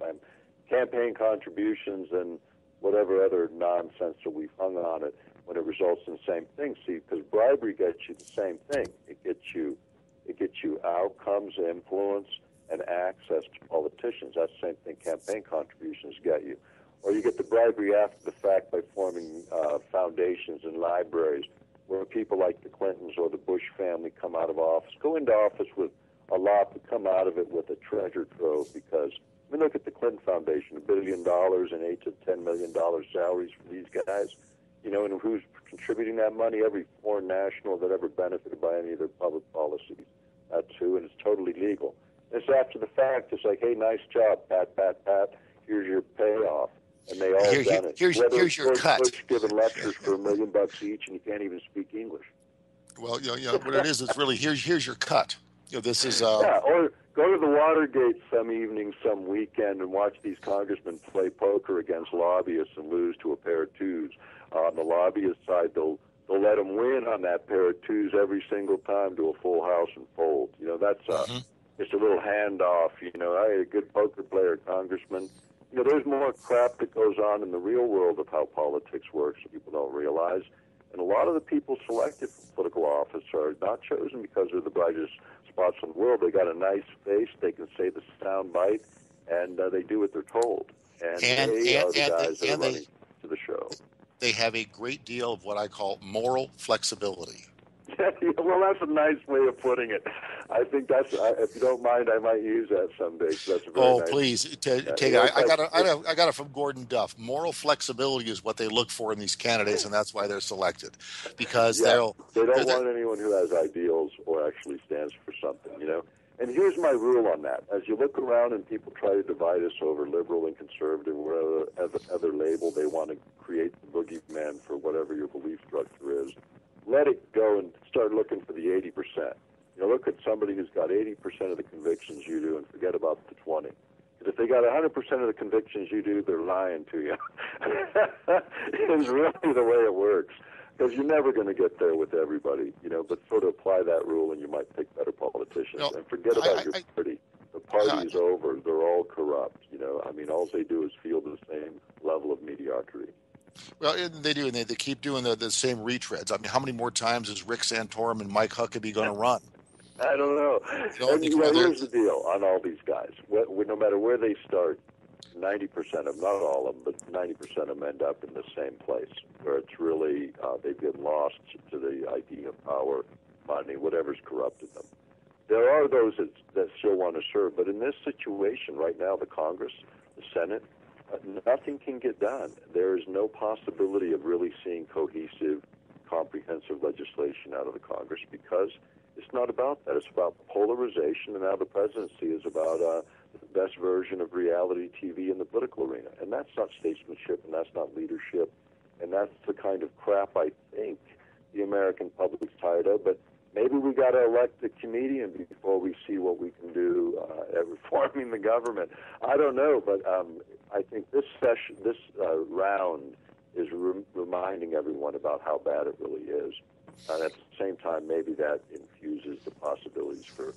campaign contributions and whatever other nonsense that we've hung on it when it results in the same thing. See, because bribery gets you the same thing. It gets you outcomes, influence, and access to politicians. That's the same thing campaign contributions get you. Or you get the bribery after the fact by forming foundations and libraries where people like the Clintons or the Bush family come out of office, go into office with a lot, but come out of it with a treasure trove. Because look at the Clinton Foundation, $1 billion and $8 to $10 million salaries for these guys. And who's contributing that money? Every foreign national that ever benefited by any of their public policies. That's who, and it's totally legal. It's after the fact. It's like, hey, nice job, pat, pat, pat. Here's your payoff. And they all done it. Here's your cut. Bush giving lectures for $1 million each, and you can't even speak English. Well, what it is really here's your cut. This is or go to the Watergate some evening, some weekend, and watch these congressmen play poker against lobbyists and lose to a pair of twos. On the lobbyist side, they'll let them win on that pair of twos every single time to a full house and fold. That's just a little handoff. A good poker player, congressman. There's more crap that goes on in the real world of how politics works that people don't realize. And a lot of the people selected for political office are not chosen because they're the brightest spots in the world. They got a nice face, they can say the sound bite, and they do what they're told. And they are the guys that are running to the show. They have a great deal of what I call moral flexibility. Well, that's a nice way of putting it. I think that's, if you don't mind, I might use that someday. So that's a very nice, please take it. I got it from Gordon Duff. Moral flexibility is what they look for in these candidates, and that's why they're selected. Because they don't want anyone who has ideals or actually stands for something. And here's my rule on that. As you look around and people try to divide us over liberal and conservative, whatever other label they want to create the boogeyman for whatever your belief structure is, let it go and start looking for the 80%. Look at somebody who's got 80% of the convictions you do and forget about the 20. Because if they got 100% of the convictions you do, they're lying to you. It's really the way it works. Because you're never going to get there with everybody, but sort of apply that rule and you might pick better politicians. And forget about your party. The party's over. They're all corrupt, all they do is feel the same level of mediocrity. Well, they do, and they keep doing the same retreads. I mean, how many more times is Rick Santorum and Mike Huckabee going to run? I don't know. And here's the deal on all these guys. No matter where they start, 90% of, not all of them, but 90% of them end up in the same place, where it's really, they've been lost to the idea of power, money, whatever's corrupted them. There are those that still want to serve, but in this situation right now, the Congress, the Senate, nothing can get done. There is no possibility of really seeing cohesive, comprehensive legislation out of the Congress because it's not about that. It's about polarization, and now the presidency is about the best version of reality TV in the political arena. And that's not statesmanship, and that's not leadership, and that's the kind of crap I think the American public's tired of. But maybe we got to elect a comedian before we see what we can do at reforming the government. I don't know, but I think this round is reminding everyone about how bad it really is. And at the same time, maybe that infuses the possibilities for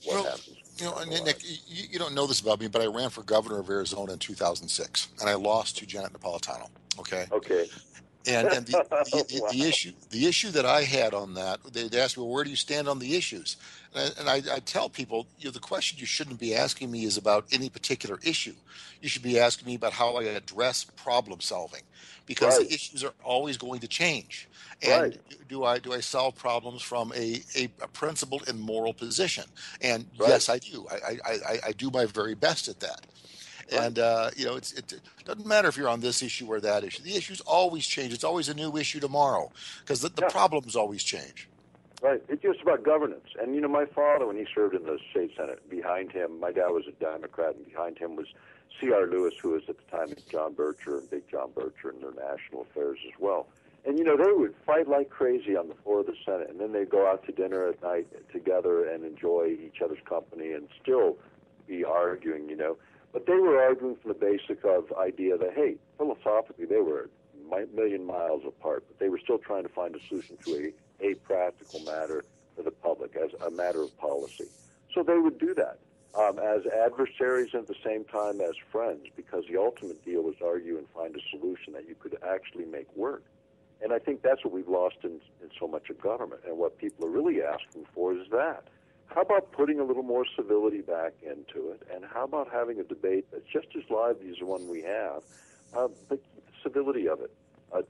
what happens. Nick, you don't know this about me, but I ran for governor of Arizona in 2006, and I lost to Janet Napolitano. Okay. And the issue that I had on that, they'd ask me, well, where do you stand on the issues? And I tell people, the question you shouldn't be asking me is about any particular issue. You should be asking me about how I address problem solving, because the issues are always going to change. And do I solve problems from a principled and moral position? And yes, I do. I do my very best at that. And, it doesn't matter if you're on this issue or that issue. The issues always change. It's always a new issue tomorrow because the problems always change. Right. It's just about governance. And, my father, when he served in the state senate, behind him, my dad was a Democrat, and behind him was C.R. Lewis, who was at the time John Bircher and Big John Bircher in their national affairs as well. And, they would fight like crazy on the floor of the Senate, and then they'd go out to dinner at night together and enjoy each other's company and still be arguing, But they were arguing from the basic of idea that, hey, philosophically they were a million miles apart, but they were still trying to find a solution to a practical matter for the public as a matter of policy. So they would do that as adversaries and at the same time as friends, because the ultimate deal was argue and find a solution that you could actually make work. And I think that's what we've lost in so much of government. And what people are really asking for is that. How about putting a little more civility back into it? And how about having a debate that's just as lively as the one we have, but keep the civility of it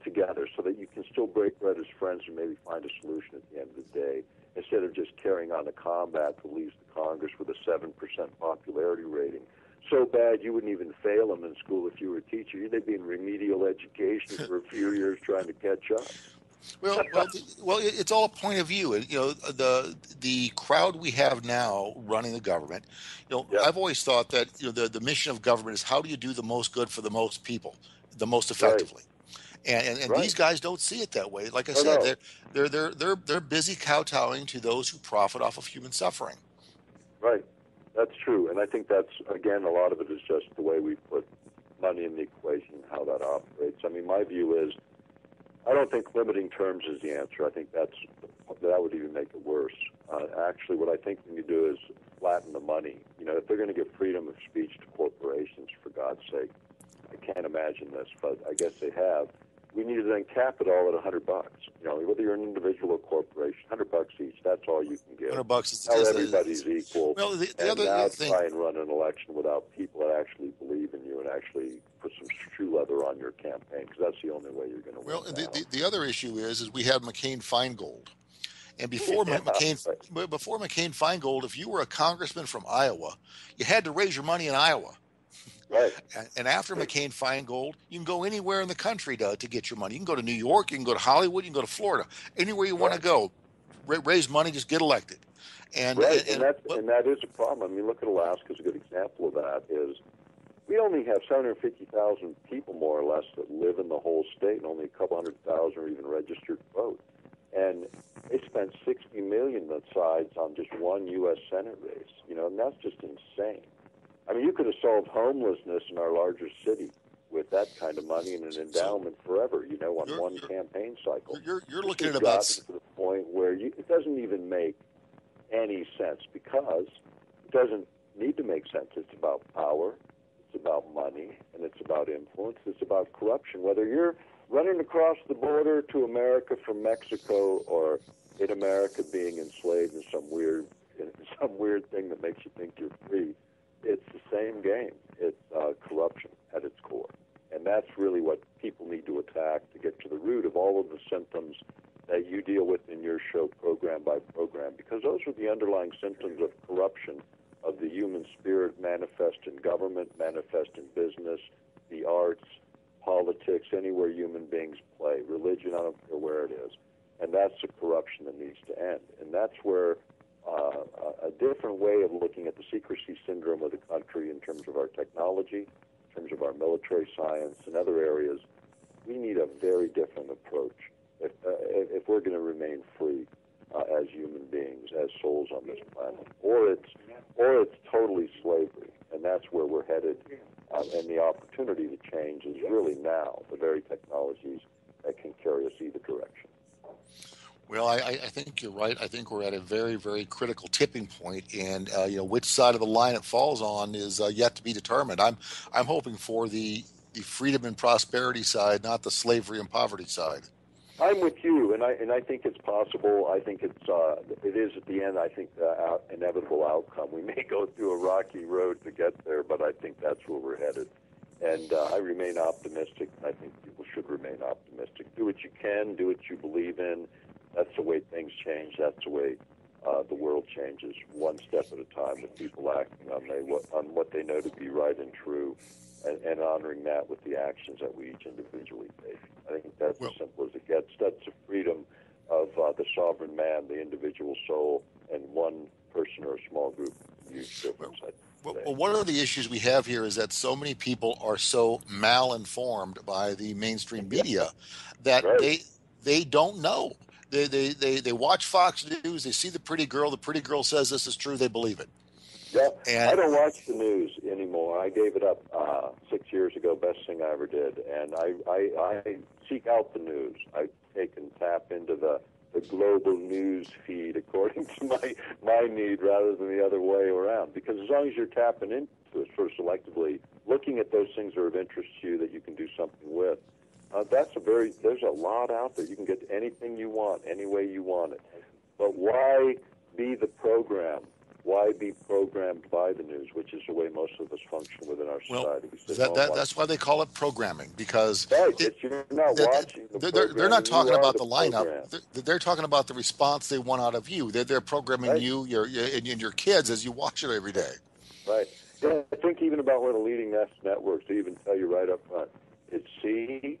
together so that you can still break bread as friends and maybe find a solution at the end of the day, instead of just carrying on the combat that leaves the Congress with a 7% popularity rating. So bad you wouldn't even fail them in school if you were a teacher. They'd be in remedial education for a few years trying to catch up. Well, it's all a point of view. The crowd we have now running the government. I've always thought that the mission of government is how do you do the most good for the most people, the most effectively. And these guys don't see it that way. Like I said, they're busy kowtowing to those who profit off of human suffering. Right, that's true, and I think that's again a lot of it is just the way we put money in the equation, how that operates. I mean, my view is, I don't think limiting terms is the answer. I think that would even make it worse. Actually, what I think we need to do is flatten the money. If they're going to give freedom of speech to corporations, for God's sake, I can't imagine this, but I guess they have. We need to then cap it all at $100. Whether you're an individual or corporation, $100 each. That's all you can give. $100 is now everybody's equal. Well, the and other now thing, try and run an election without people that actually believe in you and actually put some shoe leather on your campaign, because that's the only way you're going to win. Well, the other issue is we had McCain-Feingold. And before McCain-Feingold, if you were a congressman from Iowa, you had to raise your money in Iowa. Right. And after McCain-Feingold, you can go anywhere in the country to get your money. You can go to New York, you can go to Hollywood, you can go to Florida, anywhere you want to go. Raise money, just get elected. And, right, and that is a problem. I mean, look at Alaska is a good example of that. Is we only have 750,000 people, more or less, that live in the whole state, and only a couple 100,000 are even registered to vote. And they spent $60 million besides on just one U.S. Senate race, and that's just insane. I mean, you could have solved homelessness in our larger city with that kind of money and an endowment forever, on one campaign cycle. You're looking at about to the point where it doesn't even make any sense, because it doesn't need to make sense. It's about power, it's about money, and it's about influence. It's about corruption. Whether you're running across the border to America from Mexico, or in America being enslaved in some weird thing that makes you think you're free, it's the same game. It's corruption at its core. And that's really what people need to attack to get to the root of all of the symptoms that you deal with in your show, program by program, because those are the underlying symptoms of corruption of the human spirit, manifest in government, manifest in business, the arts, politics, anywhere human beings play, religion, I don't care where it is. And that's the corruption that needs to end. And that's where a different way of looking at the secrecy syndrome of the country in terms of our technology, in terms of our military science and other areas, we need a very different approach if we're going to remain free as human beings, as souls on this planet. Or it's totally slavery, and that's where we're headed. And the opportunity to change is really now, the very technologies that can carry us either direction. Well, I think you're right. I think we're at a very, very critical tipping point, and which side of the line it falls on is yet to be determined. I'm hoping for the freedom and prosperity side, not the slavery and poverty side. I'm with you, and I think it's possible. I think it is at the end. I think the inevitable outcome. We may go through a rocky road to get there, but I think that's where we're headed. And I remain optimistic. I think people should remain optimistic. Do what you can. Do what you believe in. That's the way things change. That's the way the world changes, one step at a time, with people acting on what they know to be right and true, and honoring that with the actions that we each individually take. I think that's as simple as it gets. That's the freedom of the sovereign man, the individual soul, and one person or a small group. Well, one of the issues we have here is that so many people are so malinformed by the mainstream media that they don't know. They watch Fox News, they see the pretty girl says this is true, they believe it. Yeah, I don't watch the news anymore. I gave it up 6 years ago, best thing I ever did. And I seek out the news. I take and tap into the global news feed according to my need, rather than the other way around. Because as long as you're tapping into it sort of selectively, looking at those things that are of interest to you that you can do something with, there's a lot out there. You can get anything you want, any way you want it. But why be the program? Why be programmed by the news, which is the way most of us function within our society? That's why they call it programming, because you're not watching they're not talking about the lineup. They're talking about the response they want out of you. They're programming you, your kids, as you watch it every day. Right. Yeah, I think even about one of the leading networks, they even tell you right up front, it's CBS.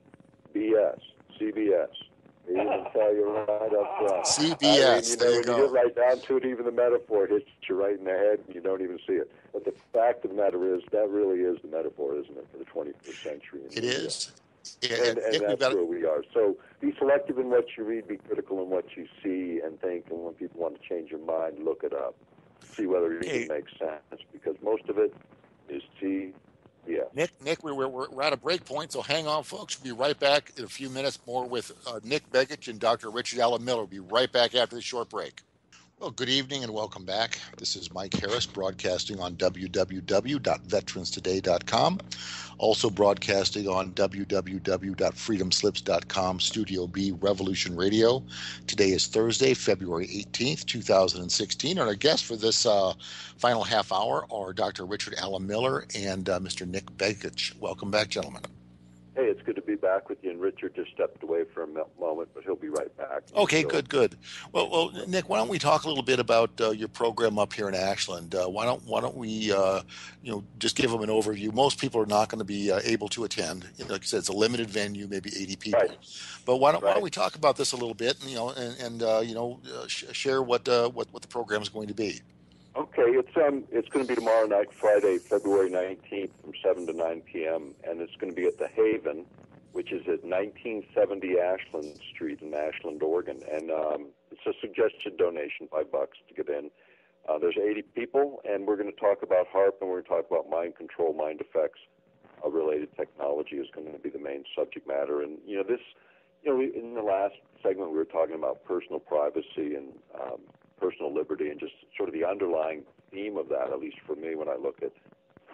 They even tell you right up front. CBS, when you get right down to it, even the metaphor hits you right in the head, and you don't even see it. But the fact of the matter is, that really is the metaphor, isn't it, for the 21st century? It is. And that's where we are. So be selective in what you read, be critical in what you see and think, and when people want to change your mind, look it up. See whether it even makes sense, because most of it is CBS. Nick, we're at a break point, so hang on, folks. We'll be right back in a few minutes more with Nick Begich and Dr. Richard Allen Miller. We'll be right back after the short break. Well, good evening and welcome back. This is Mike Harris broadcasting on www.veteranstoday.com. Also broadcasting on www.freedomslips.com, Studio B Revolution Radio. Today is Thursday, February 18th, 2016. And our guests for this final half hour are Dr. Richard Allen Miller and Mr. Nick Begich. Welcome back, gentlemen. Hey, it's good to be back with you, and Richard just stepped away for a moment, but he'll be right back. Okay, good. Well, Nick, why don't we talk a little bit about your program up here in Ashland? Why don't we, just give them an overview? Most people are not going to be able to attend. Like I said, it's a limited venue, maybe 80 people. Right. But why don't we talk about this a little bit, and share what the program is going to be? Okay, it's going to be tomorrow night, Friday, February 19th, from 7 to 9 p.m., and it's going to be at the Haven, which is at 1970 Ashland Street in Ashland, Oregon. And it's a suggested donation, $5 to get in. There's 80 people, and we're going to talk about HARP, and we're going to talk about mind control, mind effects. Related technology is going to be the main subject matter. And, in the last segment we were talking about personal privacy and personal liberty, and just sort of the underlying theme of that, at least for me, when I look at,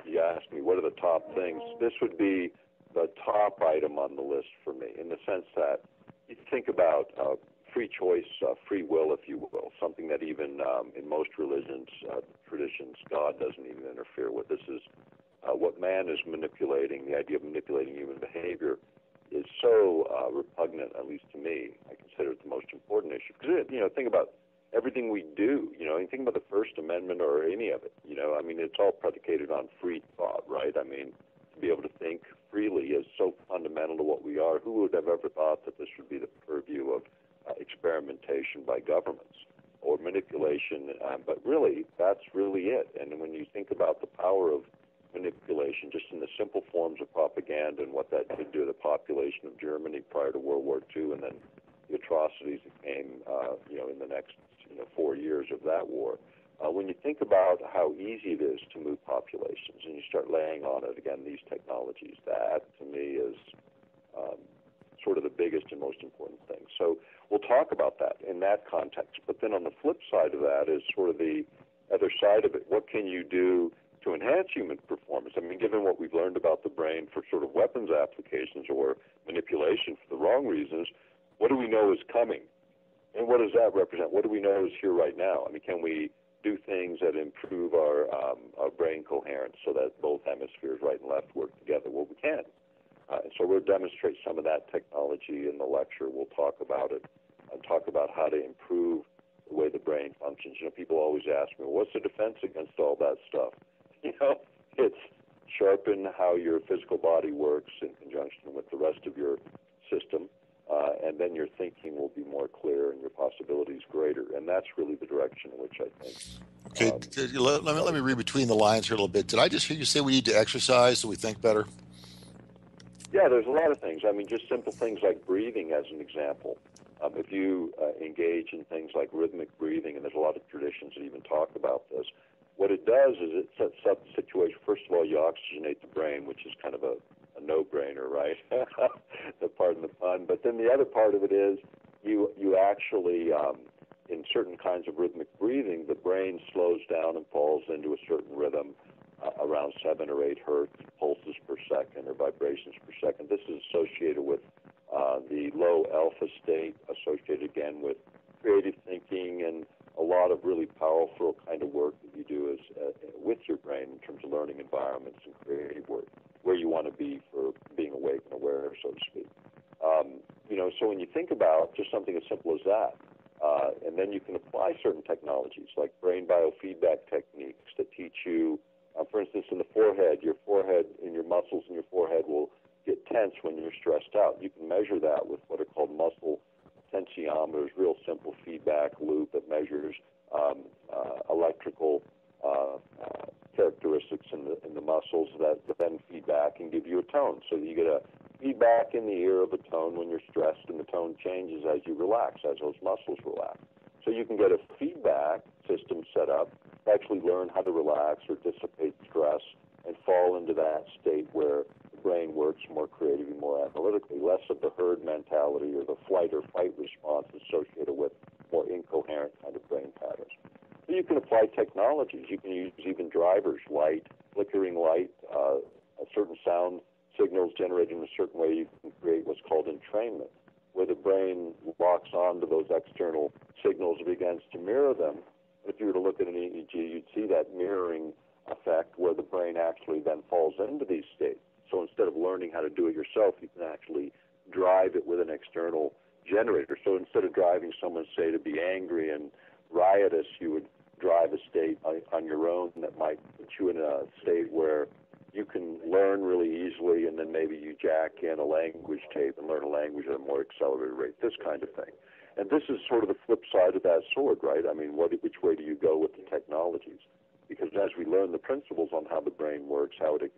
you ask me, what are the top things? This would be the top item on the list for me, in the sense that you think about free choice, free will, if you will, something that even in most religions, traditions, God doesn't even interfere with. This is what man is manipulating. The idea of manipulating human behavior is so repugnant, at least to me. I consider it the most important issue. Because, think about everything we do, anything about the First Amendment or any of it, it's all predicated on free thought, right? To be able to think freely is so fundamental to what we are. Who would have ever thought that this would be the purview of experimentation by governments or manipulation? But really, that's really it. And when you think about the power of manipulation, just in the simple forms of propaganda and what that did to the population of Germany prior to World War II, and then the atrocities that came, in the next 4 years of that war. When you think about how easy it is to move populations, and you start laying on it again these technologies, that to me is sort of the biggest and most important thing. So we'll talk about that in that context. But then on the flip side of that is sort of the other side of it. What can you do to enhance human performance? Given what we've learned about the brain for sort of weapons applications or manipulation for the wrong reasons, what do we know is coming? And what does that represent? What do we know is here right now? Can we do things that improve our brain coherence so that both hemispheres, right and left, work together? Well, we can. And so we'll demonstrate some of that technology in the lecture. We'll talk about it and talk about how to improve the way the brain functions. People always ask me, what's the defense against all that stuff? It's sharpen how your physical body works in conjunction with the rest of your system. And then your thinking will be more clear and your possibilities greater. And that's really the direction in which I think. Okay, let me read between the lines here a little bit. Did I just hear you say we need to exercise so we think better? Yeah, there's a lot of things. Just simple things like breathing as an example. If you engage in things like rhythmic breathing, and there's a lot of traditions that even talk about this, what it does is it sets up the situation. First of all, you oxygenate the brain, which is kind of a no-brainer, right? Pardon the pun. But then the other part of it is you actually, in certain kinds of rhythmic breathing, the brain slows down and falls into a certain rhythm around 7 or 8 hertz pulses per second or vibrations per second. This is associated with the low alpha state, associated again with creative thinking and a lot of really powerful kind of work that you do with your brain in terms of learning environments and creative work, where you want to be for being awake and aware, so to speak. So when you think about just something as simple as that, and then you can apply certain technologies like brain biofeedback techniques that teach you, for instance, in the forehead, your forehead and your muscles in your forehead will get tense when you're stressed out. You can measure that with what are called muscle potentiometers, real simple feedback loop that measures electrical characteristics in the muscles that then feedback and give you a tone. So you get a feedback in the ear of a tone when you're stressed, and the tone changes as you relax, as those muscles relax. So you can get a feedback system set up to actually learn how to relax or dissipate stress and fall into that state where the brain works more creatively, more analytically, less of the herd mentality or the flight or fight response associated with more incoherent kind of brain patterns. So you can apply technologies. You can use even drivers, light, flickering light, certain sound signals generated in a certain way. You can create what's called entrainment, where the brain locks on to those external signals and begins to mirror them. If you were to look at an EEG, you'd see that mirroring effect where the brain actually then falls into these states. So instead of learning how to do it yourself, you can actually drive it with an external generator. So instead of driving someone, say, to be angry and riotous, you would drive a state on your own that might put you in a state where you can learn really easily, and then maybe you jack in a language tape and learn a language at a more accelerated rate, this kind of thing. And this is sort of the flip side of that sword, right? I mean, which way do you go with the technologies? Because as we learn the principles on how the brain works, how it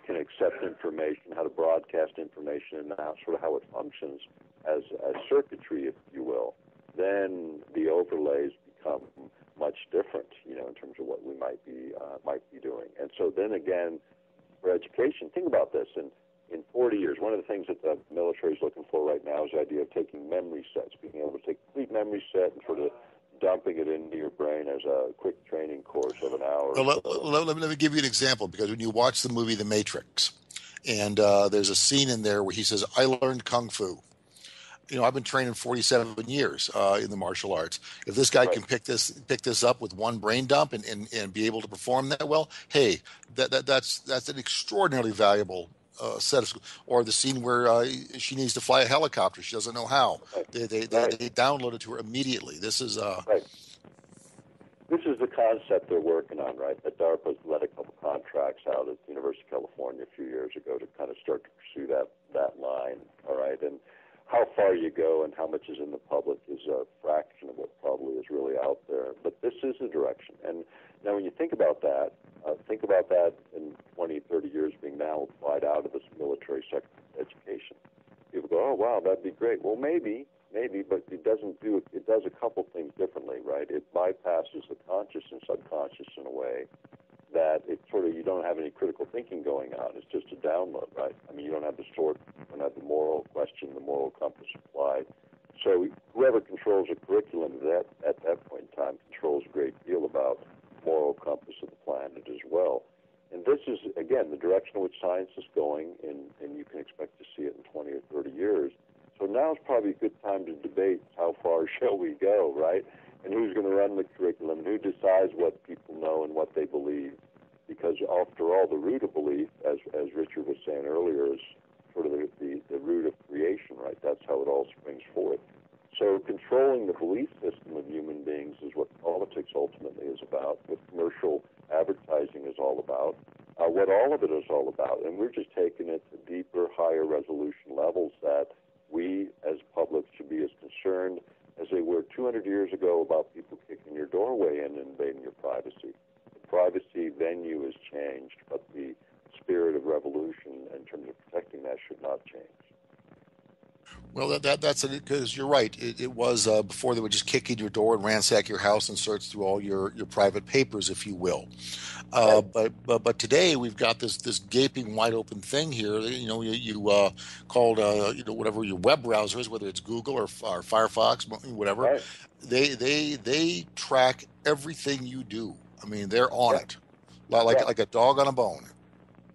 can accept information, how to broadcast information, and sort of how it functions as circuitry, if you will, then the overlays become much different, in terms of what we might be doing. And so then again, for education, think about this. In 40 years, one of the things that the military is looking for right now is the idea of taking memory sets, being able to take a complete memory set and sort of dumping it into your brain as a quick training course of an hour. Well, let me give you an example, because when you watch the movie The Matrix, and there's a scene in there where he says, "I learned Kung Fu." I've been training 47 years in the martial arts. If this guy can pick this up with one brain dump and be able to perform that well, hey, that's an extraordinarily valuable set of. Or the scene where she needs to fly a helicopter, she doesn't know how. They download it to her immediately. This is This is the concept they're working on, right? That DARPA's let a couple contracts out at the University of California a few years ago to kind of start to pursue that line, all right? And how far you go and how much is in the public is a fraction of what probably is really out there. But this is the direction. And now when you think about that in 20, 30 years being now applied out of this military sector of education. People go, oh, wow, that'd be great. Well, maybe, but it does a couple things differently, right? It bypasses the conscious and subconscious in a way that you don't have any critical thinking going on. It's just a download, right? I mean, you don't have the moral question, the moral compass applied. So whoever controls a curriculum at that point in time controls a great deal about moral compass of the planet as well. And this is, again, the direction in which science is going, and you can expect to see it in 20 or 30 years. So now is probably a good time to debate how far shall we go, right? And who's going to run the curriculum, and who decides what people know and what they believe. Because after all, the root of belief, as Richard was saying earlier, is sort of the root of creation, right? That's how it all springs forth. So controlling the belief system of human beings is what politics ultimately is about, what commercial advertising is all about, what all of it is all about. And we're just taking it to deeper, higher resolution levels that we as public should be as concerned as they were 200 years ago about people kicking your doorway in and invading your privacy. The privacy venue has changed, but the spirit of revolution in terms of protecting that should not change. Well, that's it, because you're right. It was before they would just kick in your door and ransack your house and search through all your private papers, if you will. But today we've got this gaping wide open thing here. You called whatever your web browser is, whether it's Google or Firefox, whatever. Right. They track everything you do. I mean, they're on it, like a dog on a bone.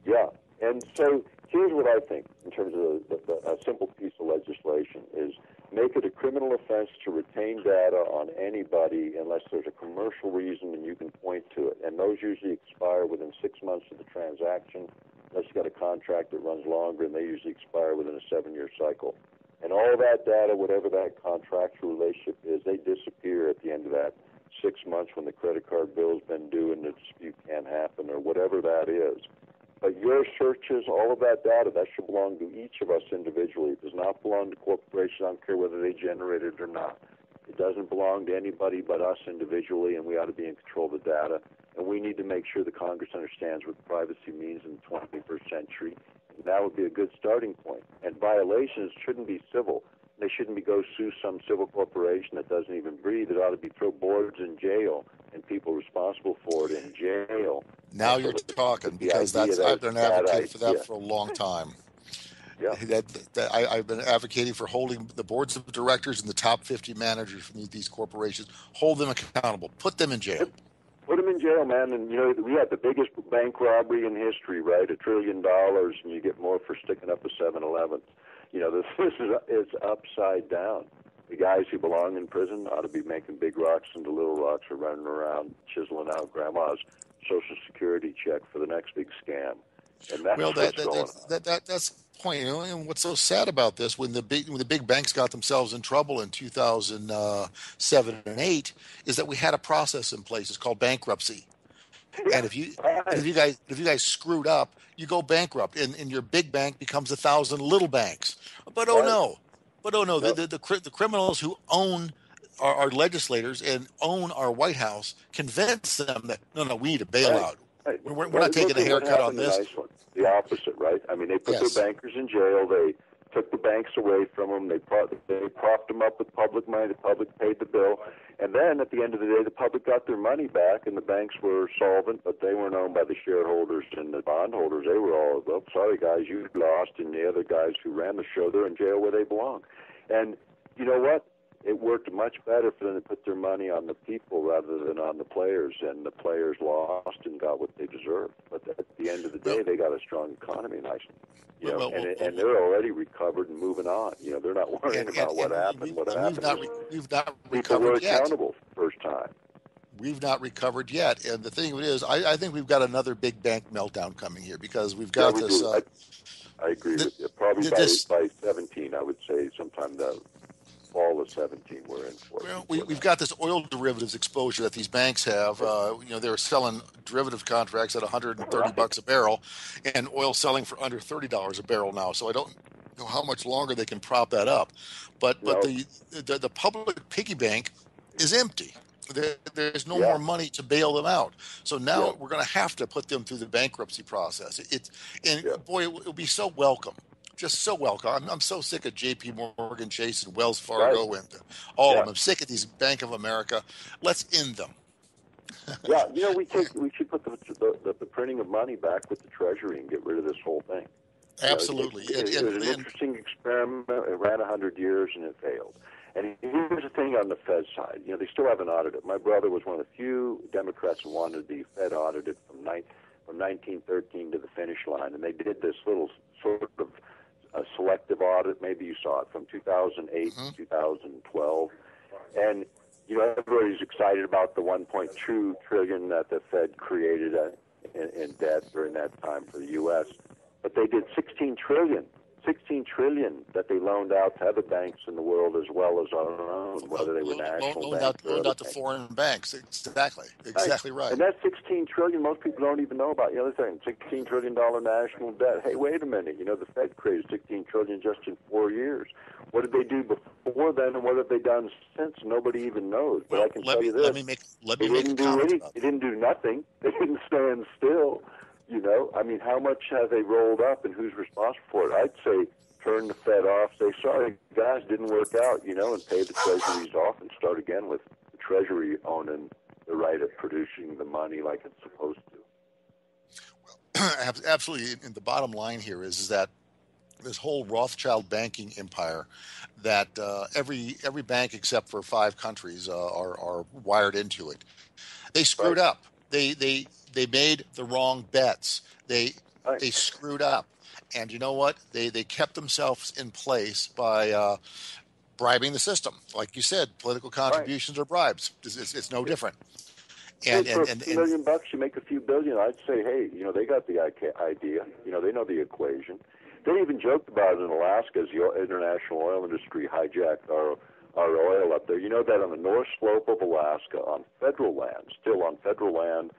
Yeah, and so here's what I think in terms of a simple piece of legislation is make it a criminal offense to retain data on anybody unless there's a commercial reason and you can point to it. And those usually expire within 6 months of the transaction, unless you've got a contract that runs longer, and they usually expire within a 7-year cycle. And all that data, whatever that contractual relationship is, they disappear at the end of that 6 months when the credit card bill's been due and the dispute can't happen or whatever that is. But your searches, all of that data, that should belong to each of us individually. It does not belong to corporations. I don't care whether they generate it or not. It doesn't belong to anybody but us individually, and we ought to be in control of the data. And we need to make sure the Congress understands what privacy means in the 21st century. And that would be a good starting point. And violations shouldn't be civil. They shouldn't go sue some civil corporation that doesn't even breathe. It ought to be throw boards in jail and people responsible for it in jail. Now you're talking, because I've been advocating for that for a long time. Yeah. I've been advocating for holding the boards of directors and the top 50 managers from these corporations, hold them accountable, put them in jail. Put them in jail, man. And, we had the biggest bank robbery in history, right? $1 trillion, and you get more for sticking up a 7-Eleven. This is upside down. The guys who belong in prison ought to be making big rocks into little rocks or running around chiseling out grandma's Social Security check for the next big scam. And that's Well, what's going on. that's the point. You know, and what's so sad about this when the big banks got themselves in trouble in 2007 and eight is that we had a process in place. It's called bankruptcy. Yeah, And right. if you guys screwed up, you go bankrupt, and your big bank becomes 1,000 little banks. But oh Right. no, but oh no, No, the criminals who own our legislators and own our White House convince them that no, we need a right. bailout. Right. We're Well, not taking look a at what haircut on happened in this. Iceland. The opposite, right? I mean, they put their Yes. bankers in jail. They took the banks away from them. They propped them up with public money. The public paid the bill. And then at the end of the day, the public got their money back, and the banks were solvent, but they weren't owned by the shareholders and the bondholders. They were all, well, sorry, guys, you lost, and the other guys who ran the show, they're in jail where they belong. And you know what? It worked much better for them to put their money on the people rather than on the players, and the players lost and got what they deserved. But at the end of the day, Well, they got a strong economy, and well, well, well, and they're already recovered and moving on. You know, they're not worrying about what happened. What we've happened was we've not people were recovered yet. accountable first time. We've not recovered yet. And the thing of it is, I think we've got another big bank meltdown coming here because we've Yeah, got we this do. I agree th- with you. Probably this. by 17, I would say sometime the fall of 17 we're in for it. Well, we've got this oil derivatives exposure that these banks have. You know, they're selling derivative contracts at 130 Right. bucks a barrel, and oil selling for under $30 a barrel now. So I don't know how much longer they can prop that up. But No. the public piggy bank is empty. There's no Yeah. more money to bail them out. So Yeah. now we're going to have to put them through the bankruptcy process. And Yeah. boy, it'll be so welcome, just so welcome. I'm so sick of J.P. Morgan Chase and Wells Right. Fargo and all of Yeah. them. I'm sick of these Bank of America. Let's end them. Yeah. You know, we should put the printing of money back with the Treasury and get rid of this whole thing. You know, Absolutely. it was an interesting experiment. It ran 100 years and it failed. And here's the thing on the Fed side. You know, they still haven't audited. My brother was one of the few Democrats who wanted the Fed audited from 1913 to the finish line. And they did this little sort of a selective audit. Maybe you saw it from 2008 to 2012. And, you know, everybody's excited about the 1.2 trillion that the Fed created in debt during that time for the U.S. But they did 16 trillion that they loaned out to other banks in the world as well as our own, whether they were national banks or loaned other out to banks. foreign banks. Exactly right. And that 16 trillion, most people don't even know about. The other thing, $16 trillion national debt. Hey, wait a minute. You know, the Fed created 16 trillion just in 4 years. What did they do before then, and what have they done since? Nobody even knows. But I can tell you this: let me make a comment about They that. didn't do nothing. They didn't stand still. You know, I mean, how much have they rolled up, and who's responsible for it? I'd say turn the Fed off, say, sorry, guys, didn't work out, you know, and pay the treasuries off and start again with the Treasury owning the right of producing the money like it's supposed to. Absolutely. And the bottom line here is that this whole Rothschild banking empire that every bank except for 5 countries are wired into it. They screwed Right, up. They made the wrong bets. right, They screwed up. And you know what? They kept themselves in place by bribing the system. Like you said, political right. contributions are bribes. It's no different. Hey, And for and, a and, few and $1 million, you make a few billion. I'd say, hey, you know, they got the idea. You know, they know the equation. They even joked about it in Alaska as the international oil industry hijacked our oil up there. You know that on the north slope of Alaska, on federal land, still on federal land,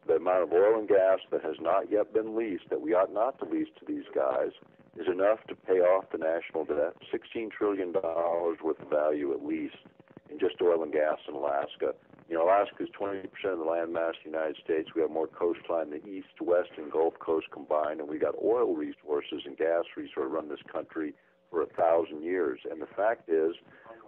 the amount of oil and gas that has not yet been leased, that we ought not to lease to these guys, is enough to pay off the national debt. $16 trillion worth of value at least in just oil and gas in Alaska. You know, Alaska is 20% of the landmass of the United States. We have more coastline than East, West, and Gulf Coast combined, and we got oil resources and gas resources run this country for 1,000 years. And the fact is,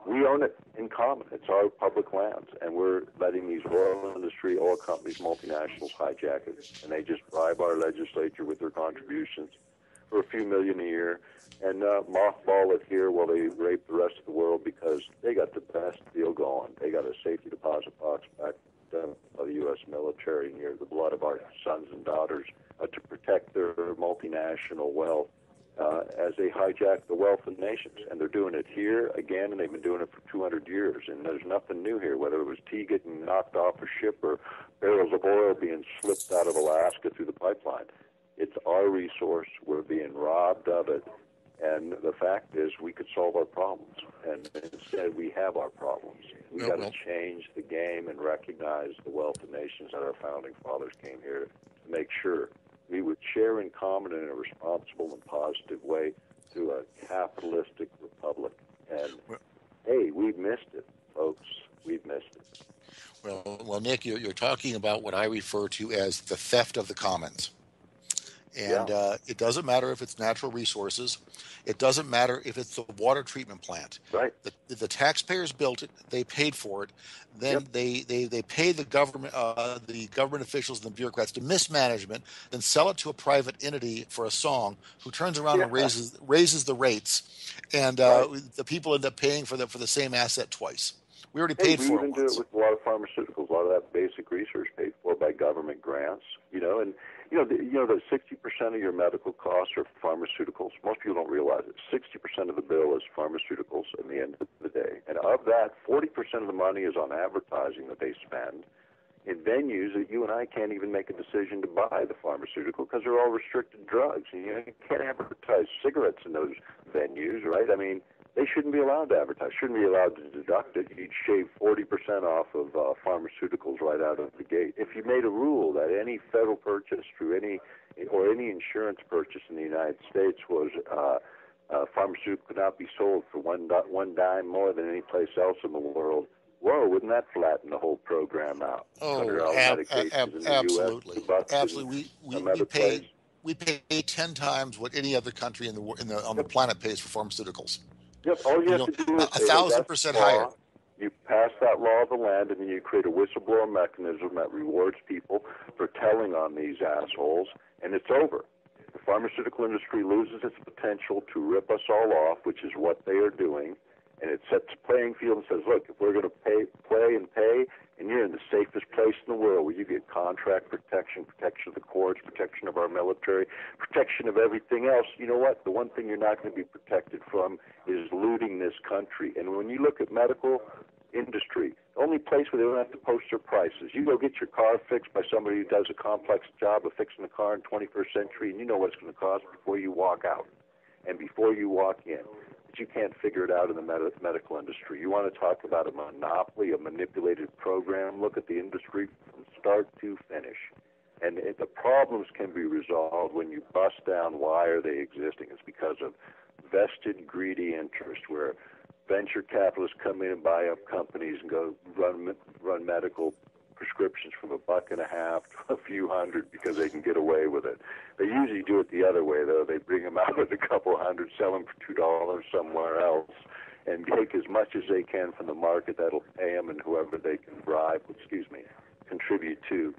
we own it in common. It's our public lands, and we're letting these oil industry, oil companies, multinationals hijack it, and they just bribe our legislature with their contributions for a few million a year and mothball it here while they rape the rest of the world because they got the best deal going. They got a safety deposit box backed by the U.S. military near the blood of our sons and daughters to protect their multinational wealth as they hijack the wealth of nations. And they're doing it here again, and they've been doing it for 200 years. And there's nothing new here, whether it was tea getting knocked off a ship or barrels of oil being slipped out of Alaska through the pipeline. It's our resource. We're being robbed of it. And the fact is, we could solve our problems, and instead we have our problems. We got to change the game and recognize the wealth of nations that our founding fathers came here to make sure we would share in common in a responsible and positive way through a capitalistic republic. And hey, we've missed it, folks. We've missed it. Well, Nick, you're talking about what I refer to as the theft of the commons. And it doesn't matter if it's natural resources. It doesn't matter if it's the water treatment plant. Right. The taxpayers built it. They paid for it. Then they pay the government officials and the bureaucrats to mismanagement, then sell it to a private entity for a song who turns around and raises the rates. And the people end up paying for the same asset twice. We already paid for it once. We even do it with a lot of pharmaceuticals. A lot of that basic research paid for by government grants, and the 60% of your medical costs are pharmaceuticals. Most people don't realize it. 60% of the bill is pharmaceuticals at the end of the day. And of that, 40% of the money is on advertising that they spend in venues that you and I can't even make a decision to buy the pharmaceutical because they're all restricted drugs. And you can't advertise cigarettes in those venues, right? I mean, they shouldn't be allowed to advertise, shouldn't be allowed to deduct it. You'd shave 40% off of pharmaceuticals right out of the gate. If you made a rule that any federal purchase through any insurance purchase in the United States was pharmaceutical could not be sold for one dime more than any place else in the world, whoa, wouldn't that flatten the whole program out? Absolutely. Absolutely. We pay 10 times what any other country on the planet pays for pharmaceuticals. Yep. All you have to do is 1,000% higher. You pass that law of the land, and then you create a whistleblower mechanism that rewards people for telling on these assholes, and it's over. The pharmaceutical industry loses its potential to rip us all off, which is what they are doing, and it sets a playing field and says, look, if we're going to play, and you're in the safest place in the world where you get contract protection, protection of the courts, protection of our military, protection of everything else, you know what? The one thing you're not going to be protected from is looting this country. And when you look at medical industry, the only place where they don't have to post their prices, you go get your car fixed by somebody who does a complex job of fixing the car in 21st century, and you know what it's going to cost before you walk out and before you walk in. You can't figure it out in the medical industry. You want to talk about a monopoly, a manipulated program, look at the industry from start to finish. And the problems can be resolved when you bust down why are they existing. It's because of vested, greedy interest where venture capitalists come in and buy up companies and go run medical prescriptions from $1.50 to a few hundred because they can get away with it. They usually do it the other way, though. They bring them out at a couple hundred, sell them for $2 somewhere else, and take as much as they can from the market that'll pay them and whoever they can contribute to,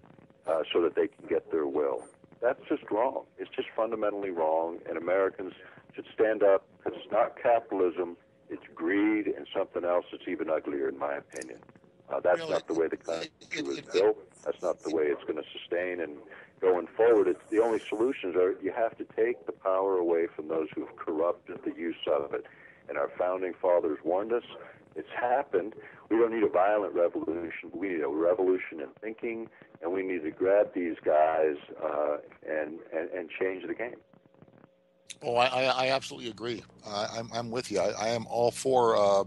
so that they can get their will. That's just wrong. It's just fundamentally wrong, and Americans should stand up because it's not capitalism, it's greed and something else that's even uglier, in my opinion. That's not the way the country was built. That's not the way it's going to sustain. And going forward, the only solutions are you have to take the power away from those who have corrupted the use of it. And our founding fathers warned us. It's happened. We don't need a violent revolution. We need a revolution in thinking, and we need to grab these guys and change the game. Oh, I absolutely agree. I'm with you. I am all for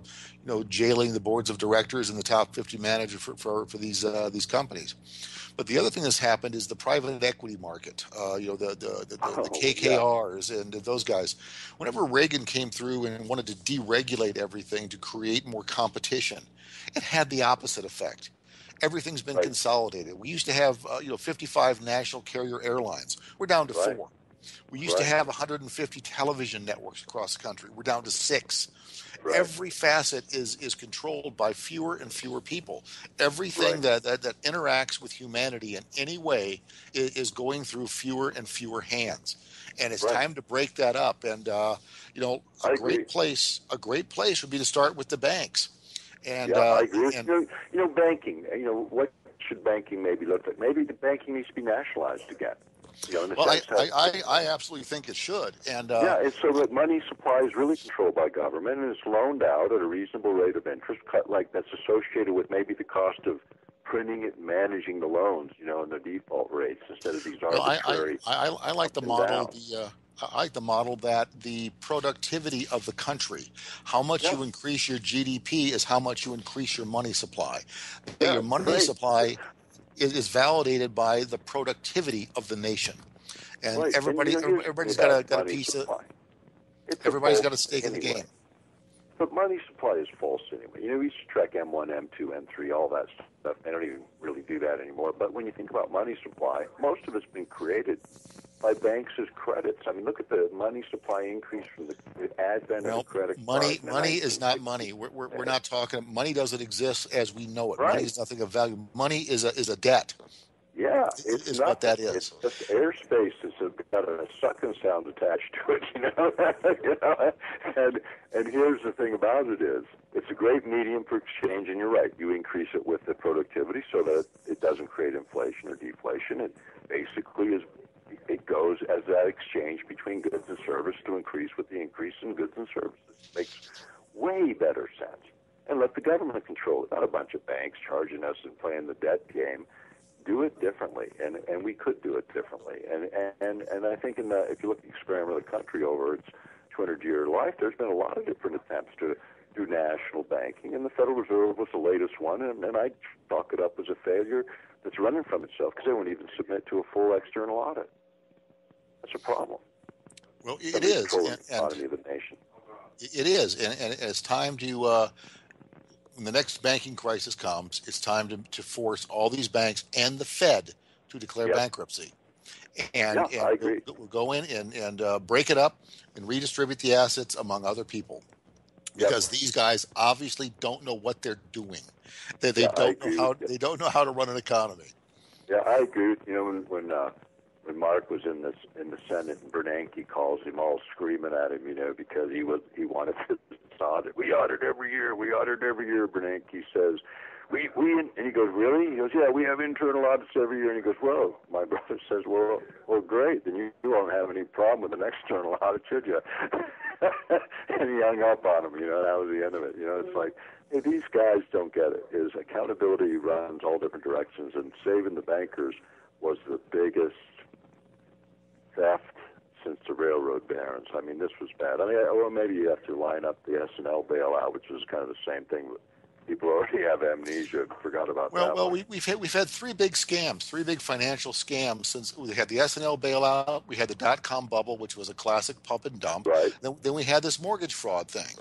jailing the boards of directors and the top 50 managers for these companies. But the other thing that's happened is the private equity market. The KKRs and those guys. Whenever Reagan came through and wanted to deregulate everything to create more competition, it had the opposite effect. Everything's been consolidated. We used to have 55 national carrier airlines. We're down to 4. We used to have 150 television networks across the country. We're down to 6. Every facet is controlled by fewer and fewer people. Everything that interacts with humanity in any way is going through fewer and fewer hands. And it's time to break that up. And a great place would be to start with the banks. And I agree. And, banking. What should banking maybe look like? Maybe the banking needs to be nationalized again. I absolutely think it should. And it's so that money supply is really controlled by government and it's loaned out at a reasonable rate of interest, like that's associated with maybe the cost of printing it, managing the loans, and the default rates instead of these Well, arbitrary I like up the and model. down. I like the model that the productivity of the country, how much Yeah, you increase your GDP, is how much you increase your money supply. That yeah, your money great, supply is validated by the productivity of the nation, and right. And here's the thing everybody's about got a money piece of supply. It's a everybody's false got a stake in the anyway. game. But money supply is false anyway. We used to track M1, M2, M3, all that stuff. They don't even really do that anymore. But when you think about money supply, most of it's been created by banks as credits. I mean, look at the money supply increase from the advent of the Well, credit card in the money is not 1960s. money. We're not talking. Money doesn't exist as we know it. Money Right. is nothing of value. Money is a debt. Yeah, it's Is what nothing. that is. It's just airspace that's got a sucking sound attached to it, And here's the thing about it is, it's a great medium for exchange, and you're right. You increase it with the productivity so that it doesn't create inflation or deflation. It basically is. It goes as that exchange between goods and service to increase with the increase in goods and services. It makes way better sense. And let the government control it, not a bunch of banks charging us and playing the debt game. Do it differently, and we could do it differently. And I think if you look at the experiment of the country over its 200-year life, there's been a lot of different attempts to do national banking, and the Federal Reserve was the latest one, and I chalk it up as a failure that's running from itself because they won't even submit to a full external audit. That's a problem. Well, it Somebody is, controlling the and economy of the nation. it is, and it's time to. When the next banking crisis comes, it's time to force all these banks and the Fed to declare Yep. bankruptcy. Yeah, I agree. We'll go in and break it up and redistribute the assets among other people, Yep. because these guys obviously don't know what they're doing. They Yeah, I don't know agree how with you. they don't know how to run an economy. Yeah, I agree with you. When Mark was in the Senate and Bernanke calls him all screaming at him, because he wanted to audit. We audit every year. Bernanke says, and he goes, really? He goes, yeah, we have internal audits every year. And he goes, whoa. My brother says, well, great. Then you won't have any problem with an external audit, should you? And he hung up on him. That was the end of it. It's like, hey, these guys don't get it. Is accountability runs all different directions, and saving the bankers was the biggest theft since the railroad barons. I mean, this was bad. Or maybe you have to line up the S&L bailout, which was kind of the same thing. People already have amnesia and forgot about that. Well, we've had three big scams, three big financial scams since we had the S&L bailout, we had the dot-com bubble, which was a classic pump and dump. Right. Then we had this mortgage fraud thing,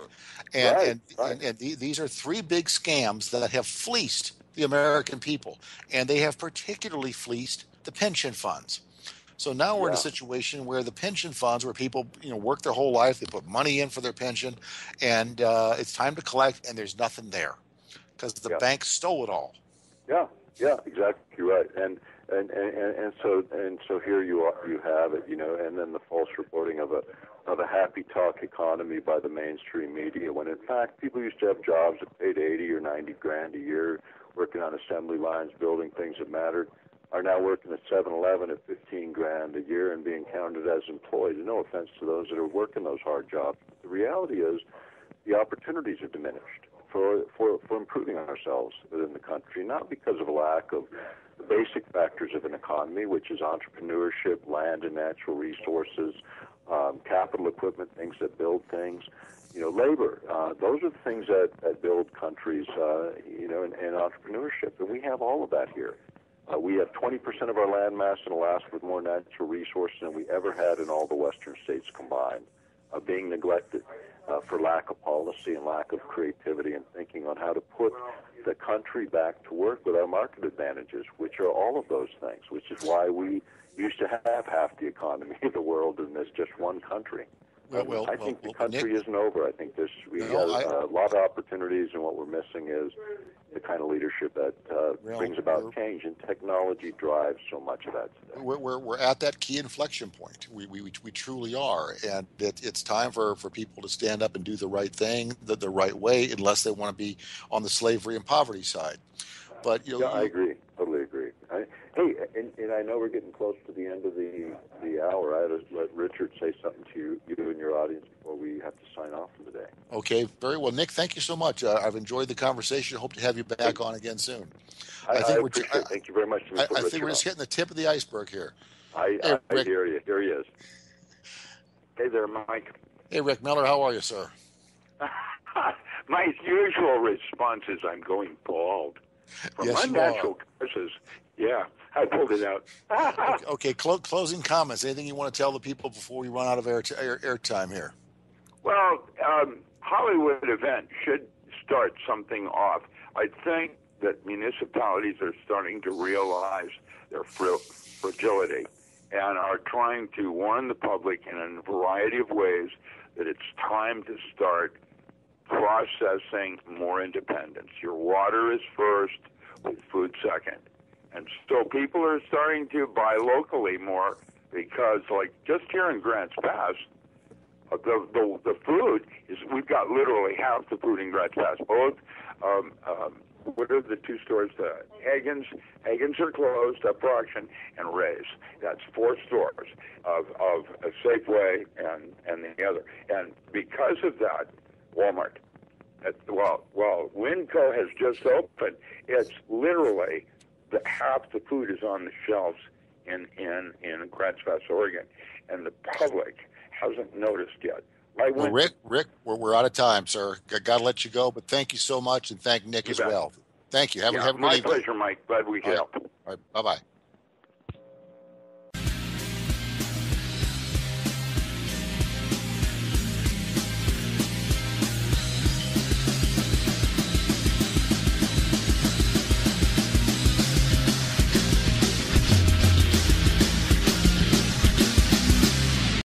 Right. and these are three big scams that have fleeced the American people, and they have particularly fleeced the pension funds. So now we're in a situation where the pension funds, where people work their whole life, they put money in for their pension, and it's time to collect, and there's nothing there because the bank stole it all. Yeah, exactly right. And so here you have it, and then the false reporting of a happy talk economy by the mainstream media, when in fact people used to have jobs that paid 80 or 90 grand a year, working on assembly lines, building things that mattered, are now working at 7-Eleven at 15 grand a year and being counted as employees. No offense to those that are working those hard jobs. The reality is the opportunities are diminished for improving ourselves within the country, not because of a lack of the basic factors of an economy, which is entrepreneurship, land and natural resources, capital equipment, things that build things, labor. Those are the things that build countries, and entrepreneurship. And we have all of that here. We have 20% of our land mass in Alaska with more natural resources than we ever had in all the western states combined, being neglected for lack of policy and lack of creativity and thinking on how to put the country back to work with our market advantages, which are all of those things, which is why we used to have half the economy of the world in this just one country. I think the country isn't over. I think we have a lot of opportunities, and what we're missing is the kind of leadership that brings about change, and technology drives so much of that today. We're at that key inflection point. We truly are, and it's time for people to stand up and do the right thing the right way, unless they want to be on the slavery and poverty side. But I agree, totally agree. And I know we're getting close to the end of the hour. let Richard say something to you and your audience before we have to sign off for the day. Okay, very well. Nick, thank you so much. I've enjoyed the conversation. Hope to have you back on again soon. I appreciate it. Thank you very much. I think we're just hitting the tip of the iceberg here. I hear you. Here he is. Hey there, Mike. Hey, Rick Miller, how are you, sir? My usual response is I'm going bald. From Yes, unnatural causes. Yeah, I pulled it out. Okay, closing comments. Anything you want to tell the people before we run out of air time here? Well, Hollywood event should start something off. I think that municipalities are starting to realize their fragility and are trying to warn the public in a variety of ways that it's time to start processing more independence. Your water is first, with food second. And so people are starting to buy locally more because, like, just here in Grants Pass, the food is, we've got literally half the food in Grants Pass. Both, what are the two stores? Hagen's are closed up for auction, and Ray's. That's 4 stores of a Safeway and the other. And because of that, Walmart. Well, Winco has just opened. It's literally half the food is on the shelves in Grants Pass, Oregon, and the public hasn't noticed yet. Well, Rick, we're out of time, sir. Got to let you go, but thank you so much, and thank Nick as well. Thank you. Have a good evening. My pleasure, Mike. Glad we could help. All right. Bye-bye.